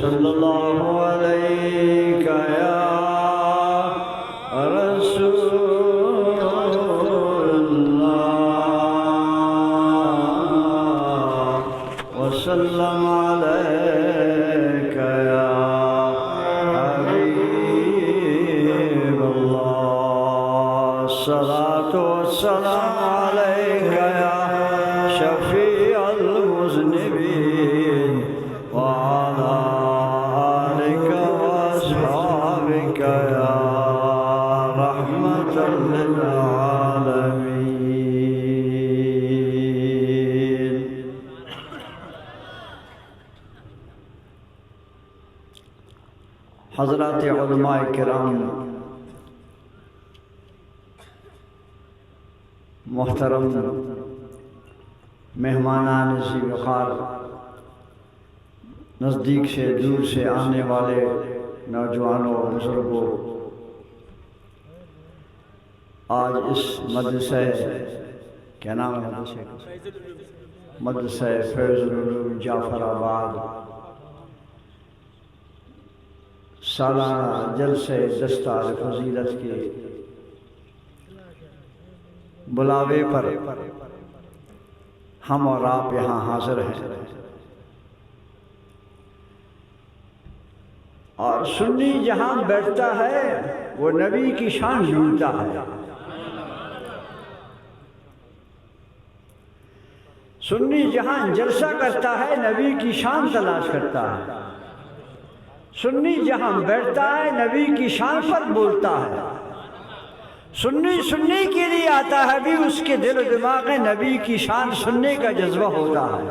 सल्लल्लाहु अलैका या वसल्लम अलैका या हबीबल्लाह। सलातो वस्सलाम अलैका या शफीअल मुज़निबीन व अला आलिका व अस्हाबिका या रहमतल लिल आलमीन। हज़रात उलमाए किराम, मोहतरम मेहमानान ज़ी वक़ार, नज़दीक से दूर से आने वाले नौजवानों बुज़ुर्गों, आज इस मदरसे, क्या नाम है मदरसे का? मदरसे फैज़ुल उलूम जाफराबाद सालाना जलसे दस्तार फजीलत के बुलावे पर हम और आप यहाँ हाजिर हैं और सुन्नी जहाँ बैठता है वो नबी की शान ढूंढता है। सुन्नी जहाँ जलसा करता है नबी की शान तलाश करता है। सुन्नी जहाँ बैठता है नबी की शान पर बोलता है। सुन्नी सुनने के लिए आता है भी उसके दिल और दिमाग में नबी की शान सुनने का जज्बा होता है।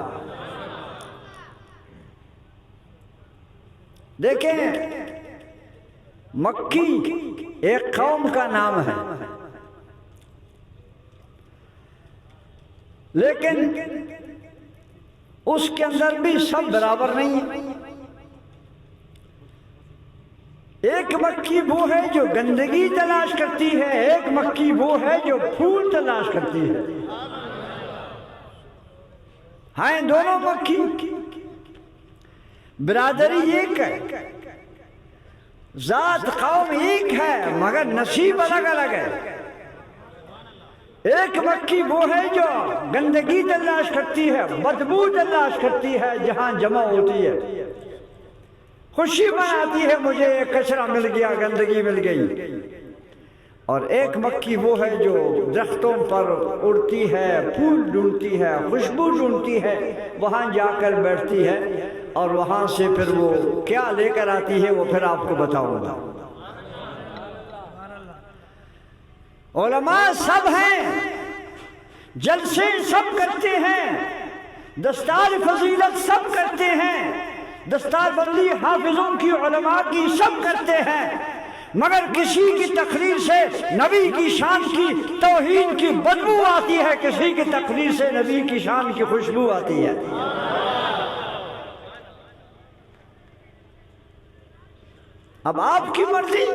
देखें, मक्की एक कौम का नाम है, लेकिन उसके अंदर भी सब बराबर नहीं है। एक मक्की वो है जो गंदगी तलाश करती है, एक मक्की वो है जो फूल तलाश करती है। हाँ, दोनों मक्की, बिरादरी एक है, जात कौम एक है, मगर नसीब अलग अलग है। एक मक्की वो है जो गंदगी तलाश करती है, बदबू तलाश करती है जहां जमा होती है। खुशी मनाती है मुझे कचरा मिल गया, गंदगी मिल गई। और एक मक्खी वो है जो दरख्तों पर उड़ती है, फूल ढूंढती है, खुशबू ढूंढती है, वहां जाकर बैठती है और वहां से फिर वो क्या लेकर आती है वो फिर आपको बताऊंगा। उलमा सब हैं, जलसे सब करते हैं, दस्तार फजीलत सब करते हैं, दस्तार बंदी हाफिजों की उलमा की सब करते हैं, मगर किसी की तकरीर से नबी की शान की तौहीद की बदबू आती है, किसी की तकरीर से नबी की शान की खुशबू आती है। अब आपकी मर्जी,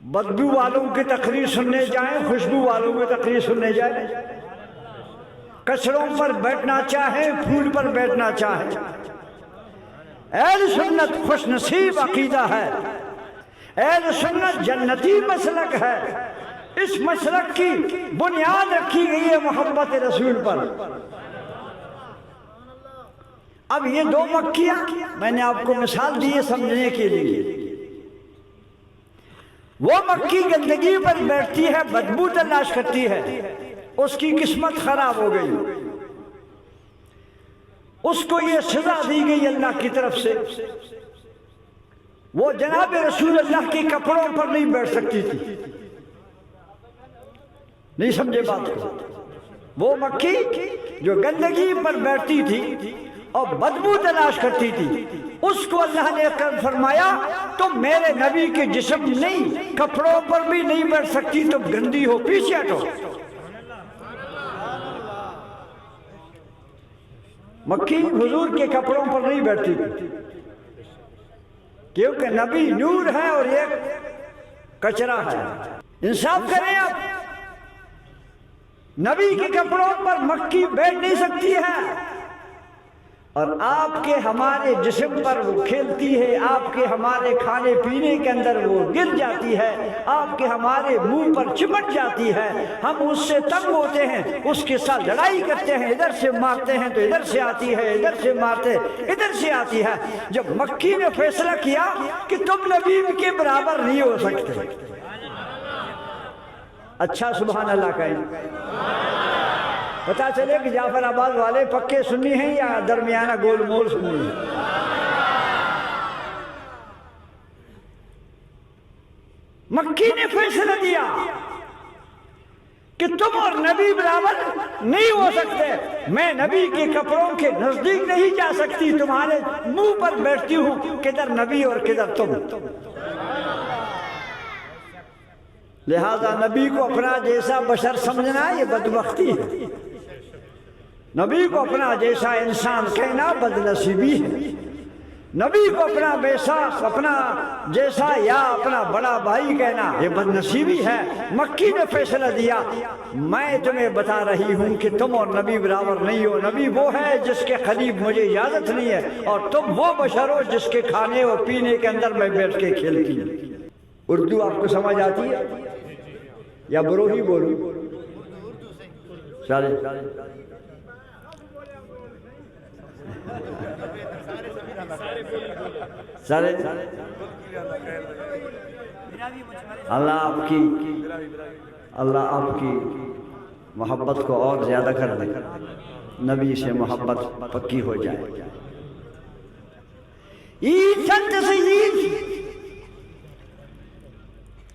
बदबू वालों की तकरीर सुनने जाएं, खुशबू वालों की तकरीर सुनने जाएं, कचरों पर बैठना चाहे, फूल पर बैठना चाहे। अहले सुन्नत खुश नसीब अकीदा है, अहले सुन्नत जन्नती मसलक है। इस मसलक की बुनियाद रखी गई है मोहब्बत रसूल पर। अब ये दो मक्खियां मैंने आपको मिसाल दी है समझने के लिए। वो मक्खी गंदगी पर बैठती है, बदबू तलाश करती है, उसकी किस्मत खराब हो गई, उसको ये सजा दी गई अल्लाह की तरफ से। वो जनाब रसूल अल्लाह के कपड़ों पर नहीं बैठ सकती थी। नहीं समझे बात को? वो मक्खी जो गंदगी पर बैठती थी और बदबू तलाश करती थी, उसको अल्लाह ने कर फरमाया तुम मेरे नबी के जिस्म नहीं, कपड़ों पर भी नहीं बैठ सकती, तुम गंदी हो, पीछे हटो। मक्खी हुजूर के कपड़ों पर नहीं बैठती थी, क्योंकि नबी नूर है और ये कचरा है। इंसाफ करें आप, नबी के कपड़ों पर मक्खी बैठ नहीं सकती है और आपके हमारे जिस्म पर वो खेलती है, आपके हमारे खाने पीने के अंदर वो गिर जाती है, आपके हमारे मुंह पर चिपट जाती है, हम उससे तंग होते हैं, उसके साथ लड़ाई करते हैं, इधर से मारते हैं तो इधर से आती है, इधर से मारते इधर से आती है। जब मक्खी ने फैसला किया कि तुम नबी के बराबर नहीं हो सकते, अच्छा सुभान अल्लाह कहें, पता चले कि जाफराबाद वाले पक्के सुन्नी हैं या दरमियाना गोलमोल सुन्नी है। मक्खी ने फैसला दिया कि तुम और नबी बराबर नहीं हो सकते, मैं नबी के कपड़ों के नजदीक नहीं जा सकती, तुम्हारे मुंह पर बैठती हूं, किधर नबी और किधर तुम। लिहाजा नबी को अपना जैसा बशर समझना ये बदबख्ती है, नबी को अपना जैसा इंसान कहना बदनसीबी है, नबी को अपना जैसा या अपना बड़ा भाई कहना ये बदनसीबी है। मक्खी ने फैसला दिया मैं तुम्हें बता रही हूं कि तुम और नबी बराबर नहीं हो, नबी वो है जिसके करीब मुझे इजाजत नहीं है और तुम वो बशर हो जिसके खाने और पीने के अंदर मैं बैठ के खेलती हूँ। उर्दू आपको समझ आती है या बरोही बोलूं? सारे सारे अल्लाह आपकी मोहब्बत को और ज्यादा कर दे, नबी से मोहब्बत पक्की हो जाए। ईद संत से ईद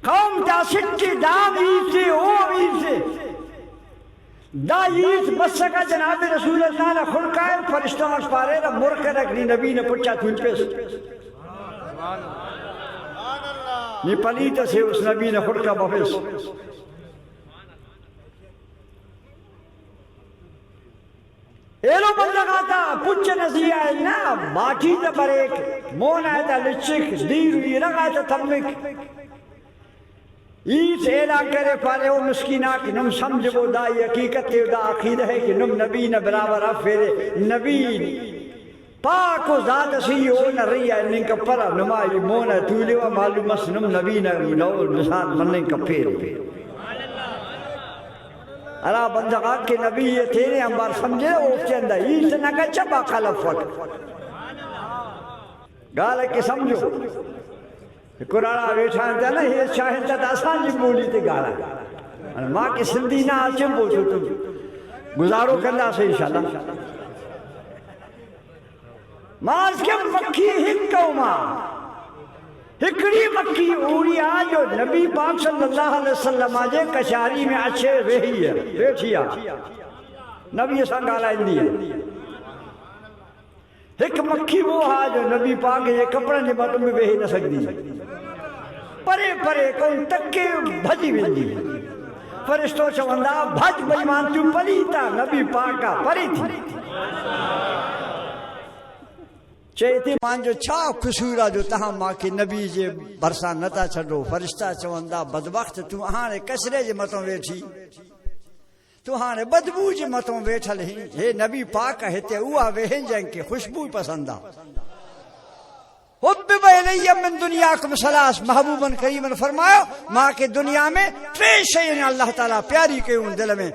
कौम तासिक दाम ईद से ओ ईद से दाईस बस का जनाब रसूल अल्लाह ने खुद का फरिश्ता पारे ना मुरकर रखनी नबी ने पुछा तुझ पे नी पलीत से उस नबी ने खुद का बफिस एलो बंदा था पुछ नसिया ना बाकी तो बरेक मोन आया था लिचिक दीर लगा था थमिक ईद ऐलान करे पारे वो मुस्किना कि नुम समझ वो दाई हकीकत दा अकीद है कि नुम नबी न बराबर अफेरे नबी पाक ज़ात सी ओ न रही है निंग पर नमाई मोन तूले व मालूम मस नुम नबी न नो निशान मनने का फेरे अला बंदा के नबी ये तेरे अंबार समझे ओ चंदा ईद न का चबा खलफत गाल के समझो कुराना वेठा था ना ये शायद त असांजी ॿोली ते ॻाल्हाए मां के सिंधी ना अचे पोइ तुम गुज़ारो कंदासीं इंशाअल्लाह। मां के मक्खी हिकु मां हिकड़ी मक्खी उड़ी आ जो नबी पाक सल्लल्लाहु अलैहि वसल्लम जे कचारी में अचे वेही है वेठी आ नबी सां ॻाल्हाईंदी है। एक मक्खी वो है जो नबी पाक जे कपड़न जे बट में वेही न सकती, परे परे कौन तके भजी वेंदी, फरिश्तो चवंदा भज बेईमान तू पलीता नबी पाक का परी थी चेती मान जो छा कसूर आ जो तहां मां के नबी जे भरसा नता छडो। फरिश्ता चवंदा बदबख्त तू हाणे कचरे जे मतों वेठी, तू हाणे बदबू जे मतों वेठल ही। हे नबी पाक हिते उहा वेहे जंहिंखे खुशबू पसंद आ। हुब्ब इलैया मिन दुनियाकुम सलास महबूबन करीमन फरमायो मां के दुनिया में टे शयूं अल्लाह ताला प्यारी कयूं दिल में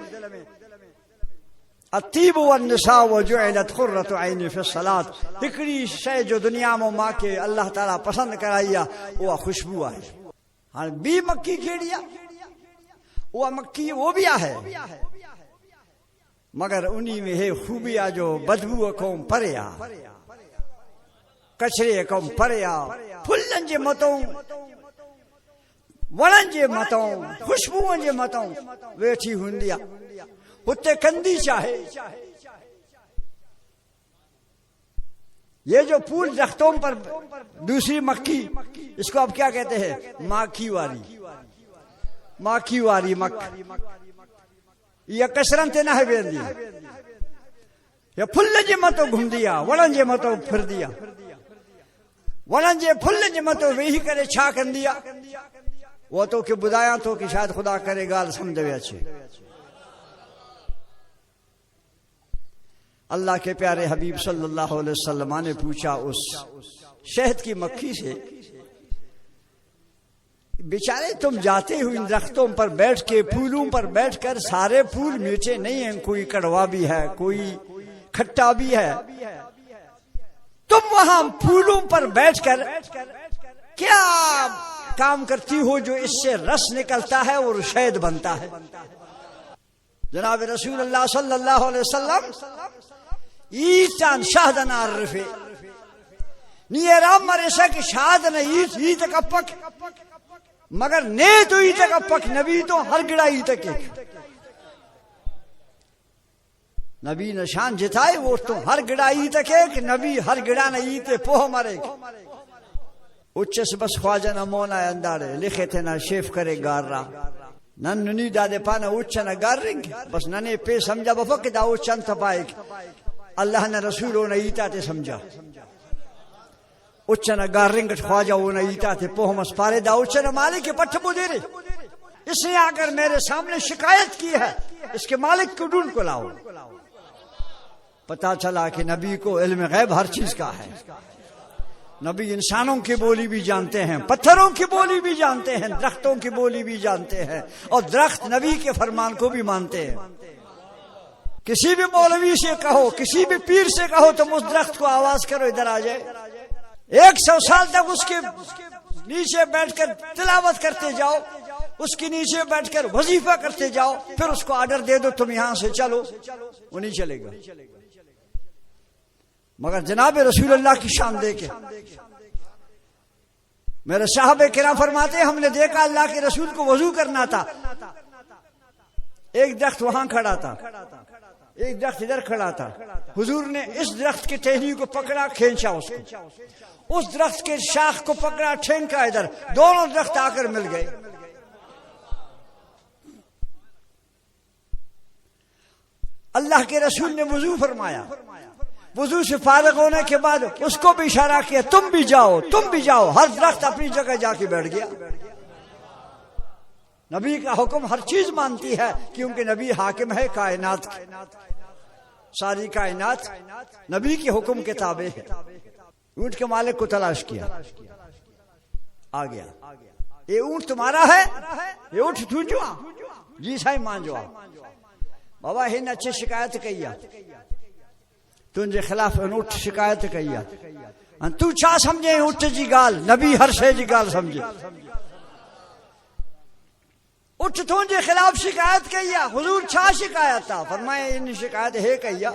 अतीब व निसा व जुइलत खुर्रतु ऐनी फी सलात। हिकड़ी शय जो दुनिया में मां के अल्लाह ताला पसंद कराई आ उहा खुशबू आहे। हाँ बी मक्की खेड़िया वो मक्की वो भी है, मगर उन्हीं में है खूबिया जो बदबू कौम परया, कचरे कौम परया, फुल्लन जे मतों, वणन जे मतों, खुशबुओं जे मतों वेठी हुंदिया, उते कंदी चाहे। ये जो फूल दरख्तों पर दूसरी मक्खी, इसको अब क्या कहते हैं? माखी वाली, माखी वाली मक्ख, ये कसरन ते ना है वेंदी, ये फुल्ल जे मतो घुम दिया, वणन जे मतो फिर दिया, वणन जे फुल्ल जे मतो वेही करे छा कन दिया, वो तो के बुधाया तो कि शायद खुदा करे गाल समझ वे अच्छे। अल्लाह के प्यारे हबीब सल्लल्लाहु अलैहि वसल्लम ने पूछा उस शहद की मक्खी से, बेचारे तुम जाते हो इन दरख्तों पर बैठ के, फूलों पर बैठकर, सारे फूल मीठे नहीं हैं, कोई कड़वा भी है, कोई खट्टा भी है, तुम वहां फूलों पर बैठकर क्या काम करती हो जो इससे रस निकलता है और शहद बनता है? जनाब रसूलुल्लाह सल्लल्लाहु अलैहि वसल्लम ईचान शाहदन आरिफे नियरा मरेशा की शाहदन ईत कपक, मगर ने तो ईत कपक नबी तो हर गिड़ा ईत के नबी निशान जिताए, वो तो हर गिड़ा ईत के नबी हर गिड़ा न ईते पोह मरे। उच्च से बस ख्वाजा न मोना अंदारे लिखे थे ना शेफ करे गारा नन नुनी दादे पाना उच्च न गारिंग बस नने पे समझा बफक दा उच्च अंत पाए अल्लाह ने रसूलों ने ईता ते समझा उच्च न गारिंग ख्वाजा वो न ईता थे पोह मस पारे दा उच्च न मालिक के पट्ट मुदेरे, इसने आकर मेरे सामने शिकायत की है, इसके मालिक को ढूंढ को लाओ। पता चला कि नबी को इल्म गैब हर चीज का है, नबी इंसानों की बोली भी जानते हैं, पत्थरों की बोली भी जानते हैं, दरख्तों की बोली भी जानते हैं, और दरख्त नबी के फरमान को भी मानते हैं। किसी भी मौलवी से कहो, किसी भी पीर से कहो, तुम उस दरख्त को आवाज करो इधर आ जाए, 100 साल तक उसके नीचे बैठकर तिलावत करते जाओ, उसके नीचे बैठकर वजीफा करते जाओ, फिर उसको ऑर्डर दे दो तुम यहां से चलो, वो नहीं चलेगा। मगर जनाब रसूलुल्लाह की शान देखे मेरे साहबे किराम फरमाते, हमने देखा अल्लाह के रसूल को वजू करना था, एक दरख्त वहां खड़ा था, एक दरख्त इधर खड़ा था, हुजूर ने इस दरख्त की टहनी को पकड़ा, खींचा उसको, उस दरख्त के शाख को पकड़ा, ठेंका इधर, दोनों दरख्त आकर मिल गए। अल्लाह के रसूल ने वजू फरमाया, वजू से फारिग होने के बाद उसको भी इशारा किया, तुम भी जाओ, तुम भी जाओ, हर दरख्त अपनी जगह जाके बैठ गया। नबी का हुक्म हर चीज मानती है, क्योंकि नबी हाकिम है कायनात की, सारी कायनात नबी के हुक्म के ताबे है। ऊंट के मालिक को तलाश किया, आ गया, ये ऊंट तुम्हारा है, ये ऊंट तू जो जी साईं मान जो बाबा हिन अच्छी शिकायत कही, तुझे खिलाफ ऊंट शिकायत कही, तू छा समझे ऊंट जी गाल? नबी हर शे जी गाल समझे। उठ तुझे खिलाफ शिकायत कही, हुजूर छा शिकायत था? फरमाए इन शिकायत है कही,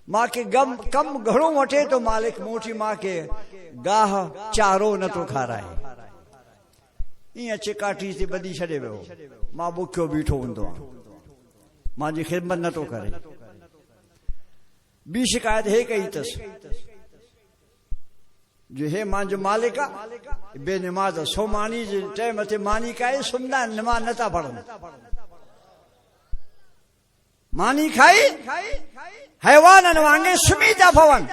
माँ के गम कम घड़ों वटे तो मालिक मोटी माँ के गाह चारो न तो खा रहा है, ईअं चिकाटी से बदी छॾे वियो, मां बुखियो बीठो हूंदो आहियां, मां जी ख़िदमत न तो करे। बी शिकायत है कही तस जो है मां जो मालिक बेनमाज सो मानी जे टाइम ते मानी काए सुमदा नमाज नथा पढ़न, मानी खाई हैवानन वांगे सुमी था पवन,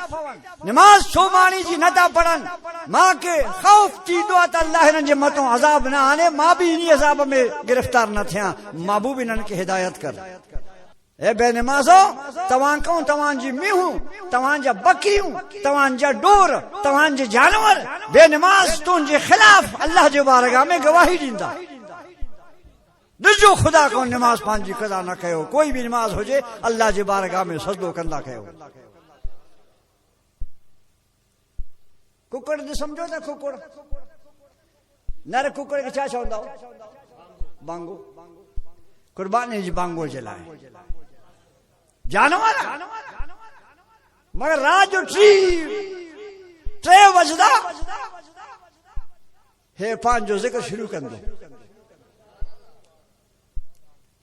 नमाज सो मानी जी नथा पढ़न, मां के खौफ थींदो आहे त अल्लाह हिननि जे मथां अज़ाब न आने, मां भी इन अज़ाब में गिरफ्तार न थियां, महबूब इन्हनि खे हिदायत कर। ए बेनमाज़ो तव्हां कहूं तव्हांजी मीहूं, तव्हांजा बकरियूं, तव्हांजा डोर, तव्हांजे जानवर बेनमाज तुंहिंजे खिलाफ अल्लाह जे बारगाह में गवाही ॾींदा। ॾिसो ख़ुदा को नमाज पंहिंजी क़ज़ा न कयो, कोई भी नमाज हुजे अल्लाह जे बारगाह में सजदो कंदा कयो। कुकड़ ने समझो था, कुकड़ नर कुकड़ के छा चवंदा बांगो कुर्बानी जी बांगो जे लाइ जानवर मगर रात जो टे वजदा हे पंहिंजो ज़िक्र शुरू कंदो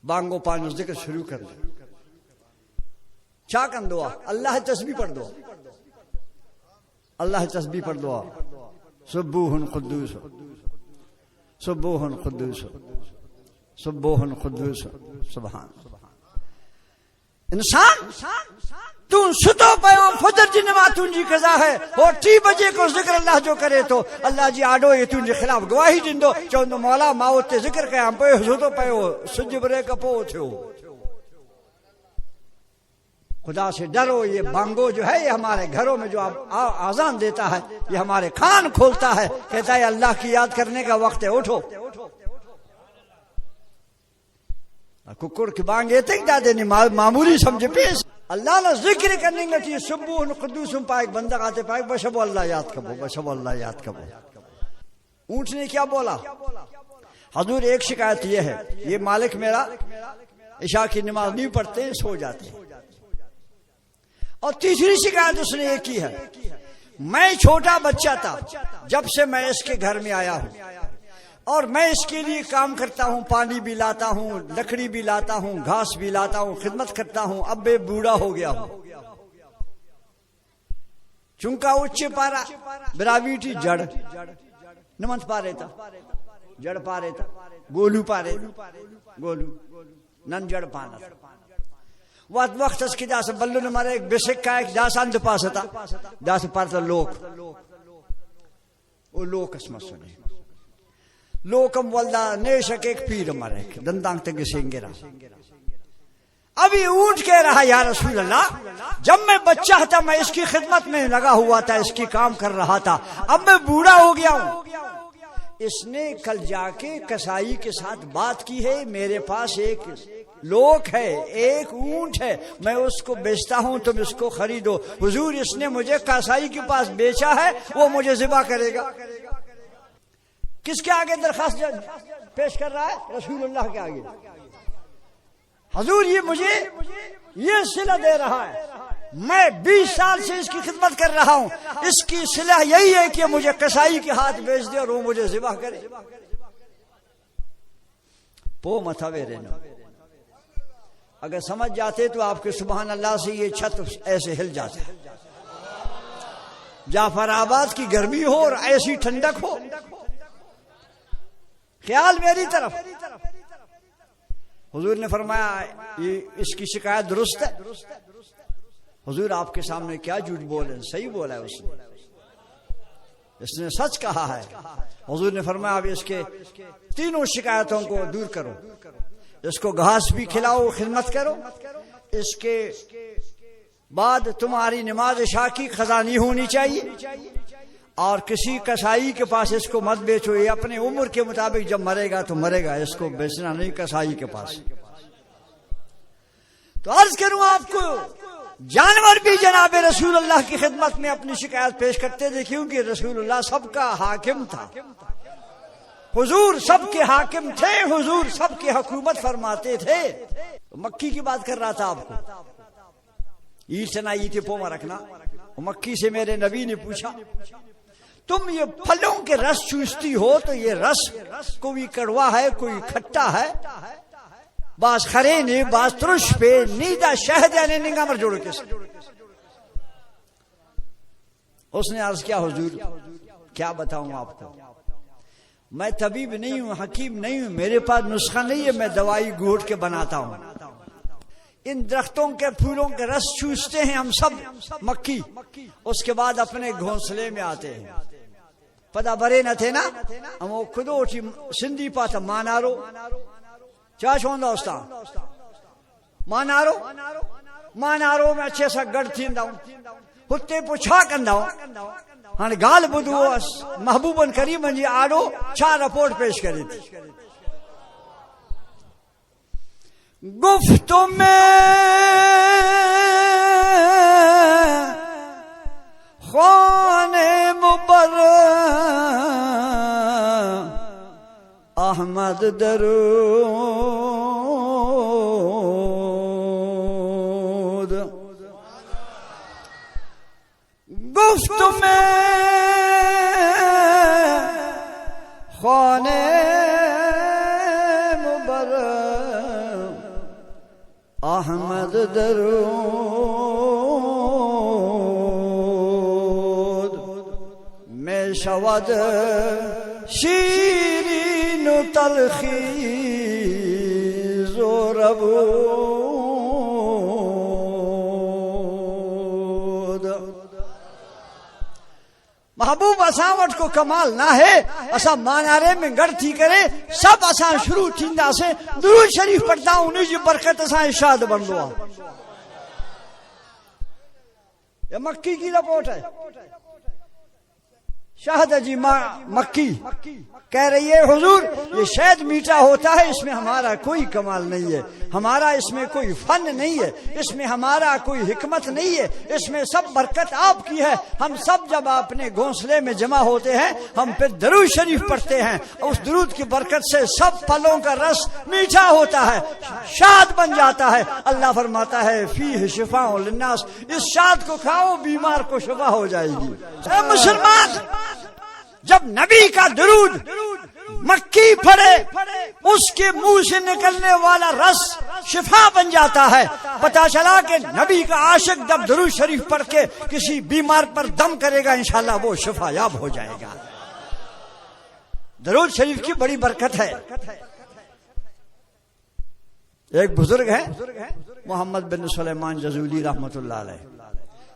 बांगो पंहिंजो ज़िक्र शुरू कंदो छा कंदो आहे अल्लाह तस्बीह पढ़दो अल्लाह तस्बीह पढ़दो आहे सुबूहुन क़ुद्दूस सुबूहुन क़ुद्दूस सुबूहुन क़ुद्दूस सुभान इंसान तू सुतो पयो फजर जी नमाज तुंहिंजी कज़ा है और 3 बजे को ज़िक्र अल्लाह जो करे तो अल्लाह जी आडो ये तुंहिंजे ख़िलाफ़ गवाही ॾींदो चवंदो मौला मां उते ज़िक्र कयां पियो सुतो पयो सिज बरे खां पोइ थियो खुदा से डरो ये बांगो जो है ये हमारे घरों में जो आज़ान देता है ये हमारे कान खोलता है कहता है अल्लाह की याद करने का वक्त है उठो कुकुर की बांग ये तक दादे ने मामूली समझे पेश अल्लाह ने जिक्र करने की सुबह कुद्दूस पाए बंदा आते पाए बशबो अल्लाह याद कबो बशबो अल्लाह याद कबो ऊंट ने क्या बोला हजूर एक शिकायत ये है ये मालिक मेरा इशा की नमाज नहीं पढ़ते सो जाते और तीसरी शिकायत उसने एक की है मैं छोटा बच्चा था जब से मैं इसके घर में आया हूं और मैं इसके लिए काम करता हूं पानी भी लाता हूं लकड़ी भी लाता हूं घास भी लाता हूं खिदमत करता हूं अब मैं बूढ़ा हो गया हूं चुंका उच्च पारा बिरावीटी जड़ नमंत पारे था जड़ पारे था गोलू पारे गोलू नन जड़ पाना वक्त के जास बल्लू ने मारे एक बेसिक का एक जास अंत पास था जास पार था लोक वो लोक असम सुने लोकम वल्दा नेशक एक पीर मारे दंतांग तक सिंगेरा अभी ऊंट कह रहा या रसूल अल्लाह जब मैं बच्चा था मैं इसकी खिदमत में लगा हुआ था इसकी काम कर रहा था अब मैं बूढ़ा हो गया हूं इसने कल जाके कसाई के साथ बात की है मेरे पास एक लोक है एक ऊंट है मैं उसको बेचता हूं तुम इसको खरीदो हुजूर इसने मुझे कसाई के पास बेचा है वो मुझे ज़िबा करेगा किसके आगे दरखास्त पेश कर रहा है रसूलुल्लाह के आगे हुजूर ये मुझे ये सिला दे रहा है मैं 20 साल से इसकी खिदमत कर रहा हूं इसकी सिला यही है कि मुझे कसाई के हाथ बेच दे और वो मुझे ज़िबा करे पो मथावे रहना अगर समझ जाते तो आपके सुभान अल्लाह से ये छत ऐसे हिल जाता जाफराबाद की गर्मी हो और ऐसी ठंडक हो ख्याल मेरी तरफ हुजूर ने फरमाया ये इसकी शिकायत दुरुस्त है हुजूर आपके सामने क्या झूठ बोले सही बोला है इसने सच कहा है हुजूर ने फरमाया अब इसके तीनों शिकायतों को दूर करो इसको घास भी खिलाओ खिदमत करो इसके बाद तुम्हारी नमाज इशा की खज़ा नहीं होनी चाहिए और किसी कसाई के पास इसको मत बेचो ये अपने उम्र के मुताबिक जब मरेगा तो मरेगा इसको बेचना नहीं कसाई के पास तो अर्ज करूं आपको जानवर भी जनाब रसूलुल्लाह की खिदमत में अपनी शिकायत पेश करते थे क्योंकि रसूलुल्लाह सबका हाकिम था हुजूर सबके हाकिम थे हुजूर सबकी हुकूमत फरमाते थे मक्की की बात कर रहा था आपको ईद से ना ईद पोमा रखना मक्की से मेरे नबी ने पूछा तुम ये फलों के रस चूसती हो तो ये रस कोई कड़वा है कोई खट्टा है बास खरे ने बास तुरुश पे नीदा शहद यानी निगामर जोड़ के उसने अर्ज किया हुजूर क्या बताऊं आपको मैं तबीब नहीं हूं हकीम नहीं हूं मेरे पास नुस्खा नहीं है मैं दवाई घोट के बनाता हूं इन दरख्तों के फूलों के रस चूसते हैं हम सब मक्की उसके बाद अपने घोंसले में आते हैं पता बरे न थे ना हम वो खुद उठी सिंधी पाता मानारो क्या छोंदा उसका मानारो में अच्छे सा गढ़ थींदा हुते पुछा कंदा हाँ गाल बुधो महबूबन करीमन जी आड़ो छा रिपोर्ट पेश करे थी गुफ्तो में खाने मुबर अहमद दरूद। गुफ्त में ख़ाने मुबर्रक अहमद दरूद। मैं शवद शीरीन तलखी ज़ोरबूद। महबूब असां वटि को कमाल ना है, असां मानारे में गड़ थी करे सब असां शुरू थींदासीं दुरूद शरीफ पढ़ंदा, उन जी बरकत असां इरशाद बनदो आहे। ये मक्की की लपोट है। शहद जी मक्की कह रही है हुजूर ये शहद मीठा होता है, इसमें हमारा कोई कमाल नहीं है, हमारा इसमें कोई फन नहीं है, इसमें हमारा कोई हिकमत नहीं है, इसमें सब बरकत आपकी है। हम सब जब अपने घोंसले में जमा होते हैं हम फिर दरूद शरीफ पढ़ते हैं, उस दरूद की बरकत से सब फलों का रस मीठा होता है, शाद बन जाता है। अल्लाह फरमाता है फीह शिफाउन लिन्नास, इस शाद को खाओ बीमार को शिफा हो जाएगी। मुसलमान जब नबी का दरूद मक्की पढ़े उसके मुंह से निकलने वाला रस शिफा बन जाता है। पता चला कि नबी का आशिक जब दरूद शरीफ पढ़ के किसी बीमार पर दम करेगा इंशाल्लाह वो शिफायाब हो जाएगा। दरूद शरीफ की बड़ी बरकत है। एक बुजुर्ग है मोहम्मद बिन सुलेमान जजूली रहमतुल्लाह अलैह,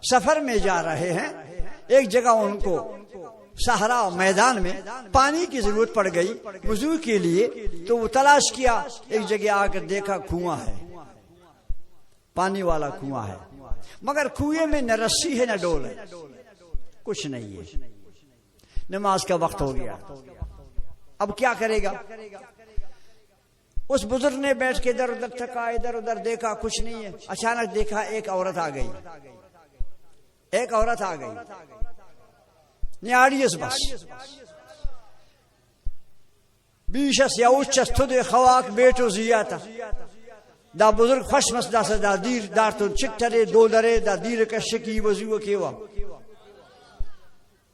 सफर में जा रहे हैं, एक जगह उनको सहरा मैदान में पानी की जरूरत पड़ गई वुजू के लिए, तो वो तलाश किया, एक जगह आकर देखा कुआं है, पानी वाला कुआं है, मगर कुएं में न रस्सी है न डोल है, कुछ नहीं है। नमाज का वक्त हो गया, अब क्या करेगा? उस बुजुर्ग ने बैठ के इधर उधर थका, इधर उधर देखा, कुछ नहीं है। अचानक देखा एक औरत आ गई, एक औरत आ गई न्याड़ियस बस बीशस या उच्चस तुदे खवाक बेटो जियाता दा बुजुर्ग खुशमस दा सदा दीर दार तो चिट्टरे दो दरे दा दीर का शकी वजू केवा।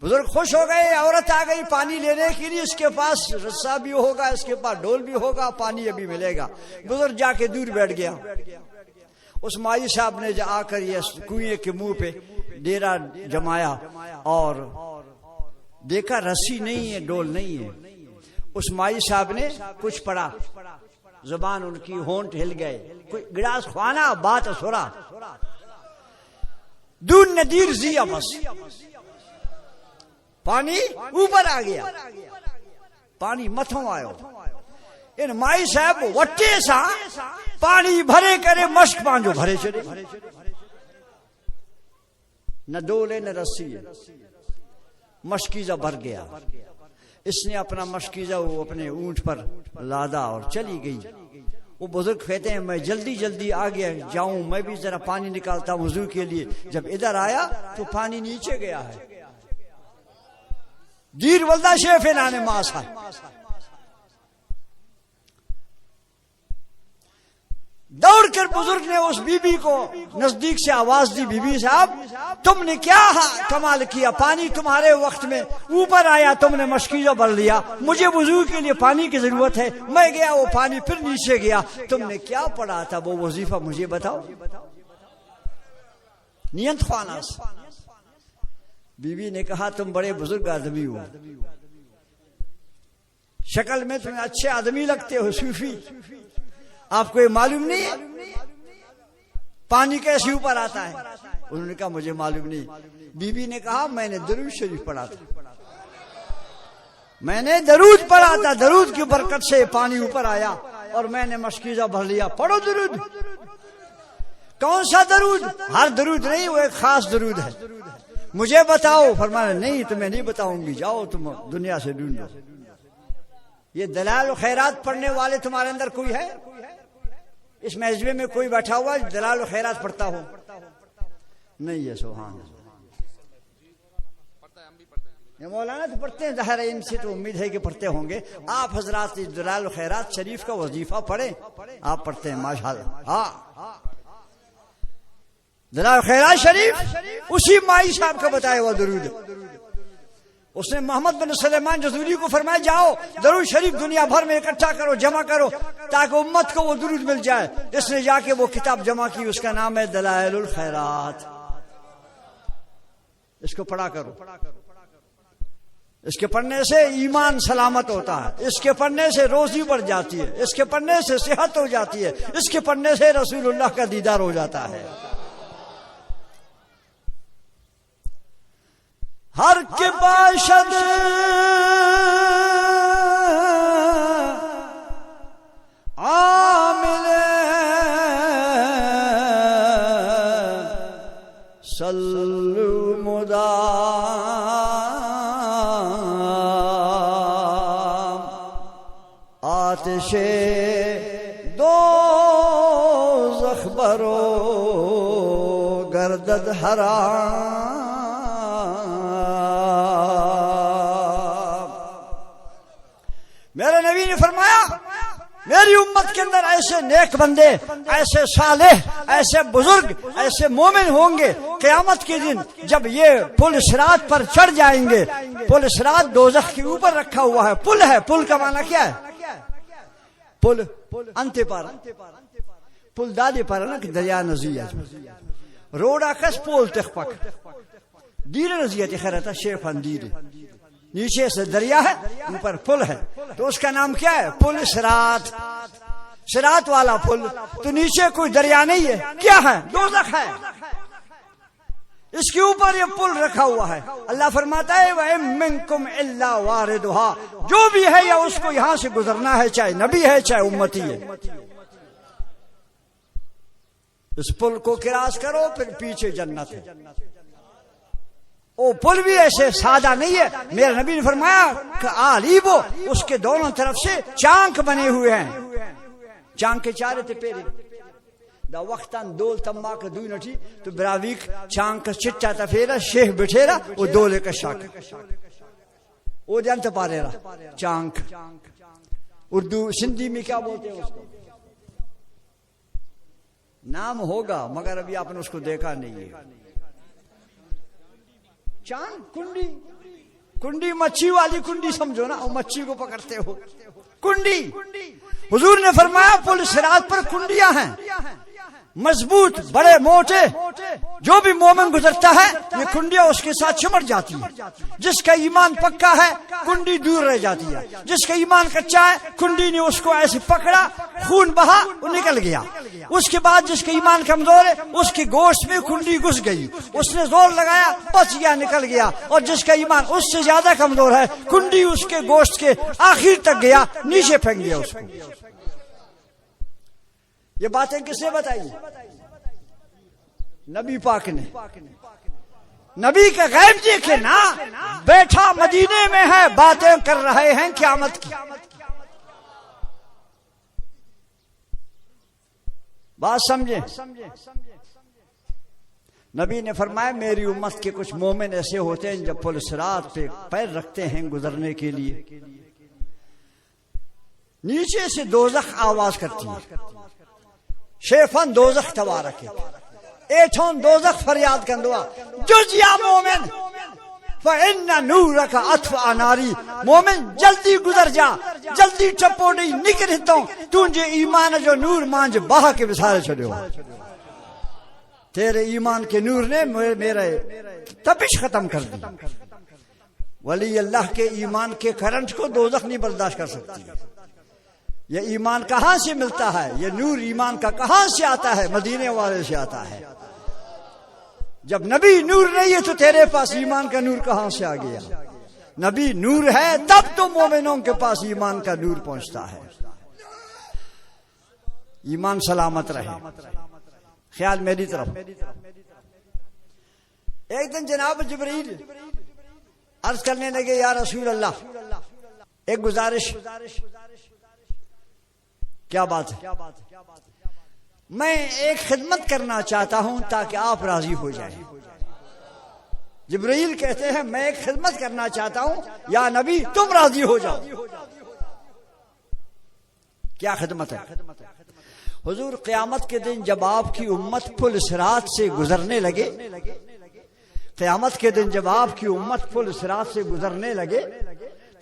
बुजुर्ग खुश हो गए, औरत आ गई पानी लेने के लिए, इसके पास रस्सा भी होगा, इसके पास डोल भी होगा, पानी अभी मिलेगा। बुजुर्ग जाके दूर बैठ गया। उस माई साहब ने आकर ये कुएं के मुंह पे डेरा जमाया और देखा रस्सी नहीं है, डोल नहीं है। उस माई साहब ने कुछ पढ़ा, जुबान उनकी होंठ हिल गए, कोई गिलास खाना बात सुरा दून नदीर जिया, बस पानी ऊपर आ गया, पानी मथों आयो। इन माई साहब वटे सा पानी भरे करे मश्क पांजो भरे चले, न डोले न रस्सी है, मशकीजा भर गया। इसने अपना मशकीजा वो अपने ऊंट पर लादा और चली गई। वो बुजुर्ग कहते हैं मैं जल्दी जल्दी आ गया, जाऊं मैं भी जरा पानी निकालता हूं वुजू के लिए। जब इधर आया तो पानी नीचे गया है। दीर वल्दा शेफ नाने मासा, दौड़कर बुजुर्ग ने उस बीबी को नजदीक से आवाज दी, बीबी साहब तुमने क्या कमाल किया, पानी तुम्हारे वक्त में ऊपर आया, तुमने मशकीजा भर लिया, मुझे वुजू के लिए पानी की जरूरत है, मैं गया वो पानी फिर नीचे गया, तुमने क्या पढ़ा था वो वजीफा मुझे बताओ। नियत खानास बीबी ने कहा तुम बड़े बुजुर्ग आदमी हो, शक्ल में तुम्हें अच्छे आदमी लगते हो, सूफी, आपको ये मालूम नहीं है पानी कैसे ऊपर आता है? उन्होंने कहा मुझे मालूम नहीं। बीबी ने कहा मैंने दरूद शरीफ पढ़ा था, मैंने दरूद पढ़ा था, दरूद की बरकत से पानी ऊपर आया और मैंने मशकीजा भर लिया। पढ़ो दरूद। कौन सा दरूद? हर दरूद नहीं, वो एक खास दरूद है, मुझे बताओ। फरमाया नहीं तुम्हें नहीं बताऊंगी, जाओ तुम दुनिया से ढूंढो। ये दलाल खैरात पढ़ने वाले तुम्हारे अंदर कोई है? इस मजमे में कोई बैठा हुआ दलाल खैरात पढ़ता हो? नहीं है। सुभान ये मौलाना तो पढ़ते हैं, ज़ाहिर है इनसे तो उम्मीद है कि पढ़ते होंगे। आप हजरात दलाइल खैरात शरीफ का वजीफा पढ़े, आप पढ़ते हैं माशाअल्लाह। हाँ, दलाइल खैरात शरीफ उसी माई साहब का बताया हुआ दुरूद। उसने मोहम्मद बिन सुलेमान जज़ूरी को फरमाया, जाओ दरूद शरीफ दुनिया भर में इकट्ठा करो, जमा करो, ताकि उम्मत को वो दुरूद मिल जाए। इसने जाके वो किताब जमा की, उसका नाम है दलाइलुल खैरात। इसको पढ़ा करो। इसके पढ़ने से ईमान सलामत होता है, इसके पढ़ने से रोजी बढ़ जाती है, इसके पढ़ने से सेहत हो जाती है, इसके पढ़ने से रसूलुल्लाह का दीदार हो जाता है। हर के बाशद आमिले सल्लु मुदाम आतिशे दोज़ख बरो गर्दद हराम। मेरे नबी ने फरमाया, मेरी उम्मत के अंदर ऐसे नेक बंदे, ऐसे सालेह, ऐसे बुजुर्ग, ऐसे मोमिन होंगे क़यामत के दिन जब ये पुल सिरात पर चढ़ जाएंगे। पुल सिरात दोज़ख के ऊपर रखा हुआ है, पुल है। पुल का माना क्या है? पुल अंते पारा, पुल दादे पारा ना कि दरिया नज़िया रोड आकस पोल तखपक दीर नज़िया खैरता शेफन दीर, नीचे से दरिया है, ऊपर पुल है, तो उसका नाम क्या है? पुल सिरात, सिरात वाला पुल। तो नीचे कोई दरिया नहीं है, क्या है? दोज़ख है। इसके ऊपर ये पुल रखा हुआ है। अल्लाह फरमाता है व मिनकुम इल्ला वारिदुहा, जो भी है या उसको यहां से गुजरना है, चाहे नबी है चाहे उम्मती है। इस पुल को क्रॉस करो, फिर पीछे जन्नत है। वो पुल भी ऐसे सादा नहीं है। मेरे नबी ने फरमाया कि आलीबो, उसके दोनों तरफ से चांक बने हुए हैं। चांक के चारे थे पेरे दा वक्तन दोल तम्मा का दुई नठी तो ब्राविक चांक का चिट्टा तफेरा शेख बिठेरा वो दोले का शाक वो जानते पारेरा चांक। उर्दू सिंधी में क्या बोलते हैं उसको? नाम होगा मगर अभी आपने उसको देखा नहीं है। चांद कुंडी, कुंडी मच्छी वाली कुंडी समझो ना, और मच्छी को पकड़ते हो कुंडी। हुजूर ने फरमाया पुल सिरात पर कुंडियां हैं, मजबूत, बड़े मोटे। जो भी मोमिन गुजरता है ये कुंडियां उसके साथ चिमट जाती है। जिसका ईमान पक्का है कुंडी दूर रह जाती है, जिसका ईमान कच्चा है कुंडी ने उसको ऐसे पकड़ा, खून बहा, वो निकल गया। उसके बाद जिसका ईमान कमजोर है उसके गोश्त में कुंडी घुस गई, उसने जोर लगाया, बच गया, निकल गया। और जिसका ईमान उससे ज्यादा कमजोर है कुंडी उसके गोश्त के आखिर तक गया, नीचे फेंक दिया उसको। ये बातें किसने बताई? नबी पाक ने। नबी का गैब देखे ना, बैठा मदीने में है, बातें कर रहे हैं क़यामत की। बात समझे? नबी ने फरमाया मेरी उम्मत के कुछ मोमिन ऐसे होते हैं जब पुल सिरात पे पैर रखते हैं गुजरने के लिए, नीचे से दोज़ख आवाज करती है, शेफन दोज़ख तबारक एठोन दोज़ख फरियाद कंदुआ जुजिया मोमिन फइन्ना नूरक अत्फ़अ नारी। मोमिन जल्दी गुजर जा, जल्दी चपोड़ी निकरतो, तुझे ईमान जो नूर मांझ बहा के विसारे छड़ियो। तेरे ईमान के नूर ने मेरे तपिश खत्म कर दी। वली अल्लाह के ईमान के करंट को दोज़ख नहीं बर्दाश्त कर सकती। ये ईमान कहां से मिलता है? ये नूर ईमान का कहां से आता है? मदीने वाले से आता है। जब नबी नूर नहीं है तो तेरे पास ईमान का नूर कहां से आ गया? नबी नूर है तब तो मोमिनों के पास ईमान का नूर पहुंचता है। ईमान सलामत रहे। ख्याल मेरी तरफ। एक दिन जनाब जिब्रील अर्ज करने लगे, या रसूल अल्लाह एक गुजारिश। क्या बात है? मैं एक खिदमत करना चाहता हूं ताकि आप राजी हो जाएं। जिब्रील कहते हैं मैं एक खिदमत करना चाहता हूं, या नबी तुम राजी हो जाओ। क्या खिदमत है? हुजूर क़यामत के दिन जब आपकी उम्मत पुल सिरात से गुजरने लगे, क़यामत के दिन जब आपकी उम्मत पुल सिरात से गुजरने लगे,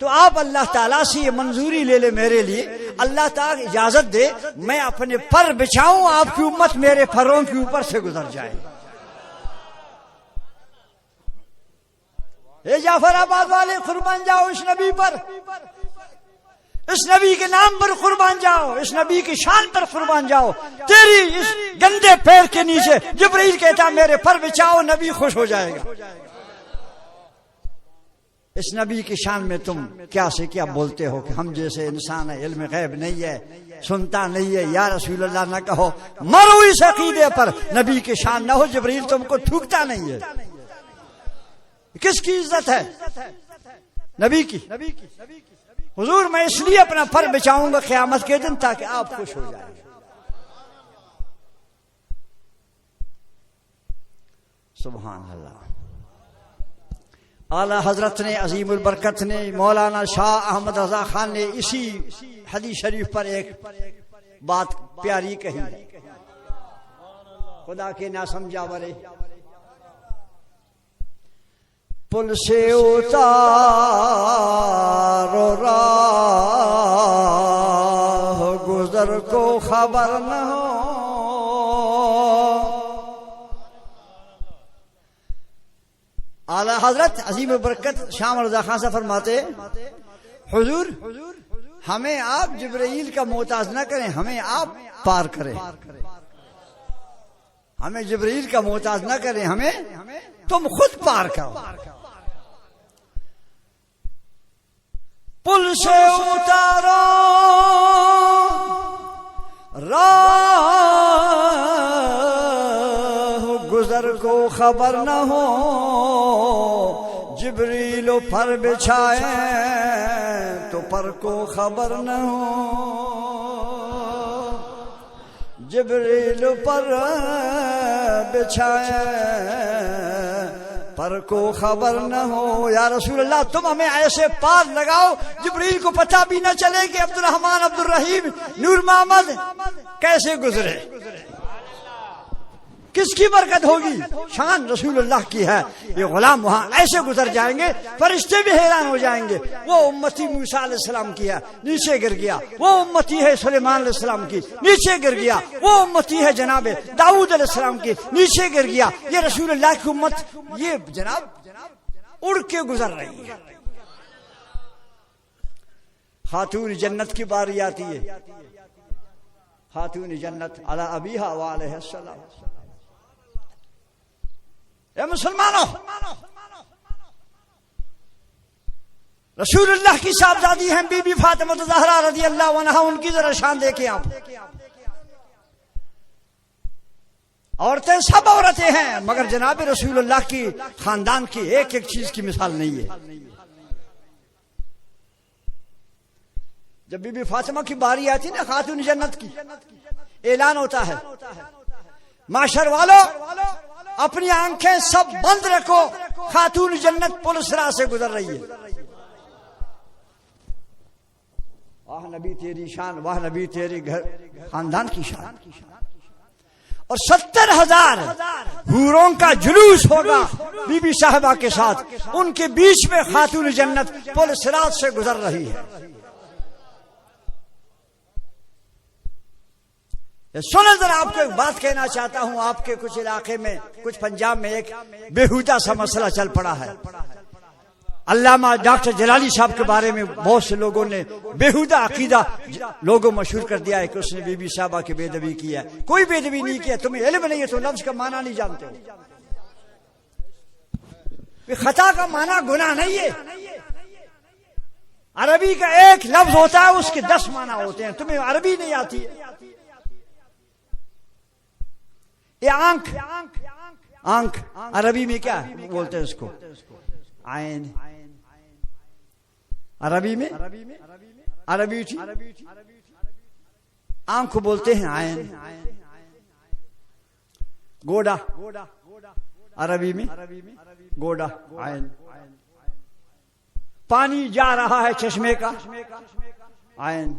तो आप अल्लाह ताला से ये मंजूरी ले ले मेरे लिए, अल्लाह ताला इजाजत दे मैं अपने पर बिछाऊं, आपकी उम्मत मेरे फरों के ऊपर से गुजर जाए। ए जाफराबाद वाले कुर्बान जाओ इस नबी पर, इस नबी के नाम पर कुर्बान जाओ, इस नबी की शान पर कुर्बान जाओ। तेरी इस गंदे पैर के नीचे जिब्रील कहता मेरे पर बिछाओ, नबी खुश हो जाएगा। इस नबी की शान में तुम क्या से क्या बोलते हो कि हम जैसे इंसान है, इल्म गैब नहीं है, सुनता नहीं है। या रसूल अल्लाह न कहो, मरो इस अकीदे पर, नबी की शान न हो, जिब्रील तुमको थूकता नहीं है। किसकी इज्जत है? नबी की। हुजूर मैं इसलिए अपना फर बिछाऊंगा क़यामत के दिन ताकि आप खुश हो जाए। सुभान अल्लाह। आला हजरत ने, अजीमुल बरकत ने, मौलाना शाह अहमद रजा खान ने इसी हदीस शरीफ पर एक बात प्यारी कही, खुदा के ना समझा वरे। पुल से उतारो राह गुजर को खबर न हो, आला हजरत अजीम बरकत शाह रज़ा खान से फरमाते, हुजूर हमें आप जिब्रील का मोहताज न करें, हमें आप पार करें। हमें जिब्रील का मोहताज न करें, हमें तुम खुद पार करो। पुल से उतारो राह गुजर को खबर न हो, जिब्रील पर बिछाए तो पर को खबर न हो, जिब्रील पर बिछाए पर को खबर न हो। या रसूल अल्लाह तुम हमें ऐसे पार लगाओ जिब्रील को पता भी न चले कि अब्दुल रहमान, अब्दुल रहीम, नूर मोहम्मद कैसे गुजरे। किसकी बरकत होगी? शान रसूलुल्लाह की है। ये गुलाम वहां ऐसे गुजर जाएंगे, फरिश्ते भी हैरान हो जाएंगे। वो उम्मती मूसा अलैहिस्सलाम की है, नीचे गिर गया। वो उम्मती है सुलेमान अलैहिस्सलाम की, नीचे गिर गया। वो उम्मती है जनाबे दाऊद अलैहिस्सलाम की, नीचे गिर गया। ये रसूलुल्लाह की उम्मत ये जनाब उड़ के गुजर रही है। खातून जन्नत की बारी आती है। खातून जन्नत अला अबीहा व अलैहिस्सलाम। ए मुसलमानों, रसूलुल्लाह की साहबजादी हैं बीबी फातिमा ज़हरा रज़ी अल्लाह अन्हा, उनकी जरा शान देखें आप। औरतें सब औरतें हैं, मगर जनाब रसूलुल्लाह की खानदान की एक एक चीज की मिसाल नहीं है। जब बीबी फातिमा की बारी आती ना खातून जन्नत की, ऐलान होता है, माशर वालों अपनी आंखें सब बंद रखो, खातून जन्नत पुल सिरात से गुजर रही है। वाह नबी तेरी शान, वाह नबी तेरी घर खानदान की शान। और 70,000 हूरों का जुलूस होगा बीबी साहिबा के साथ, उनके बीच में खातून जन्नत पुल सिरात से गुजर रही है। सुनो जरा, आपको एक बात कहना चाहता हूं। आपके कुछ इलाके में, कुछ पंजाब में एक बेहुदा सा मसला चल पड़ा है। अल्लामा डॉक्टर जलाली साहब के बारे में बहुत से लोगों ने बेहुदा अकीदा लोगों मशहूर कर दिया है कि उसने बीबी साहबा की बेदबी की है। कोई बेदबी नहीं किया। तुम्हें इल्म नहीं है तो लफ्ज का माना नहीं जानते हो। खता का माना गुनाह नहीं है। अरबी का एक लफ्ज होता है, उसके 10 माना होते हैं। तुम्हें अरबी नहीं आती है। ये आंख, आंख अरबी में क्या बोलते हैं उसको? आयन। अरबी में अरबी आंख को बोलते हैं आयन। गोड़ा, अरबी में गोडा आयन। पानी जा रहा है चश्मे का, आयन।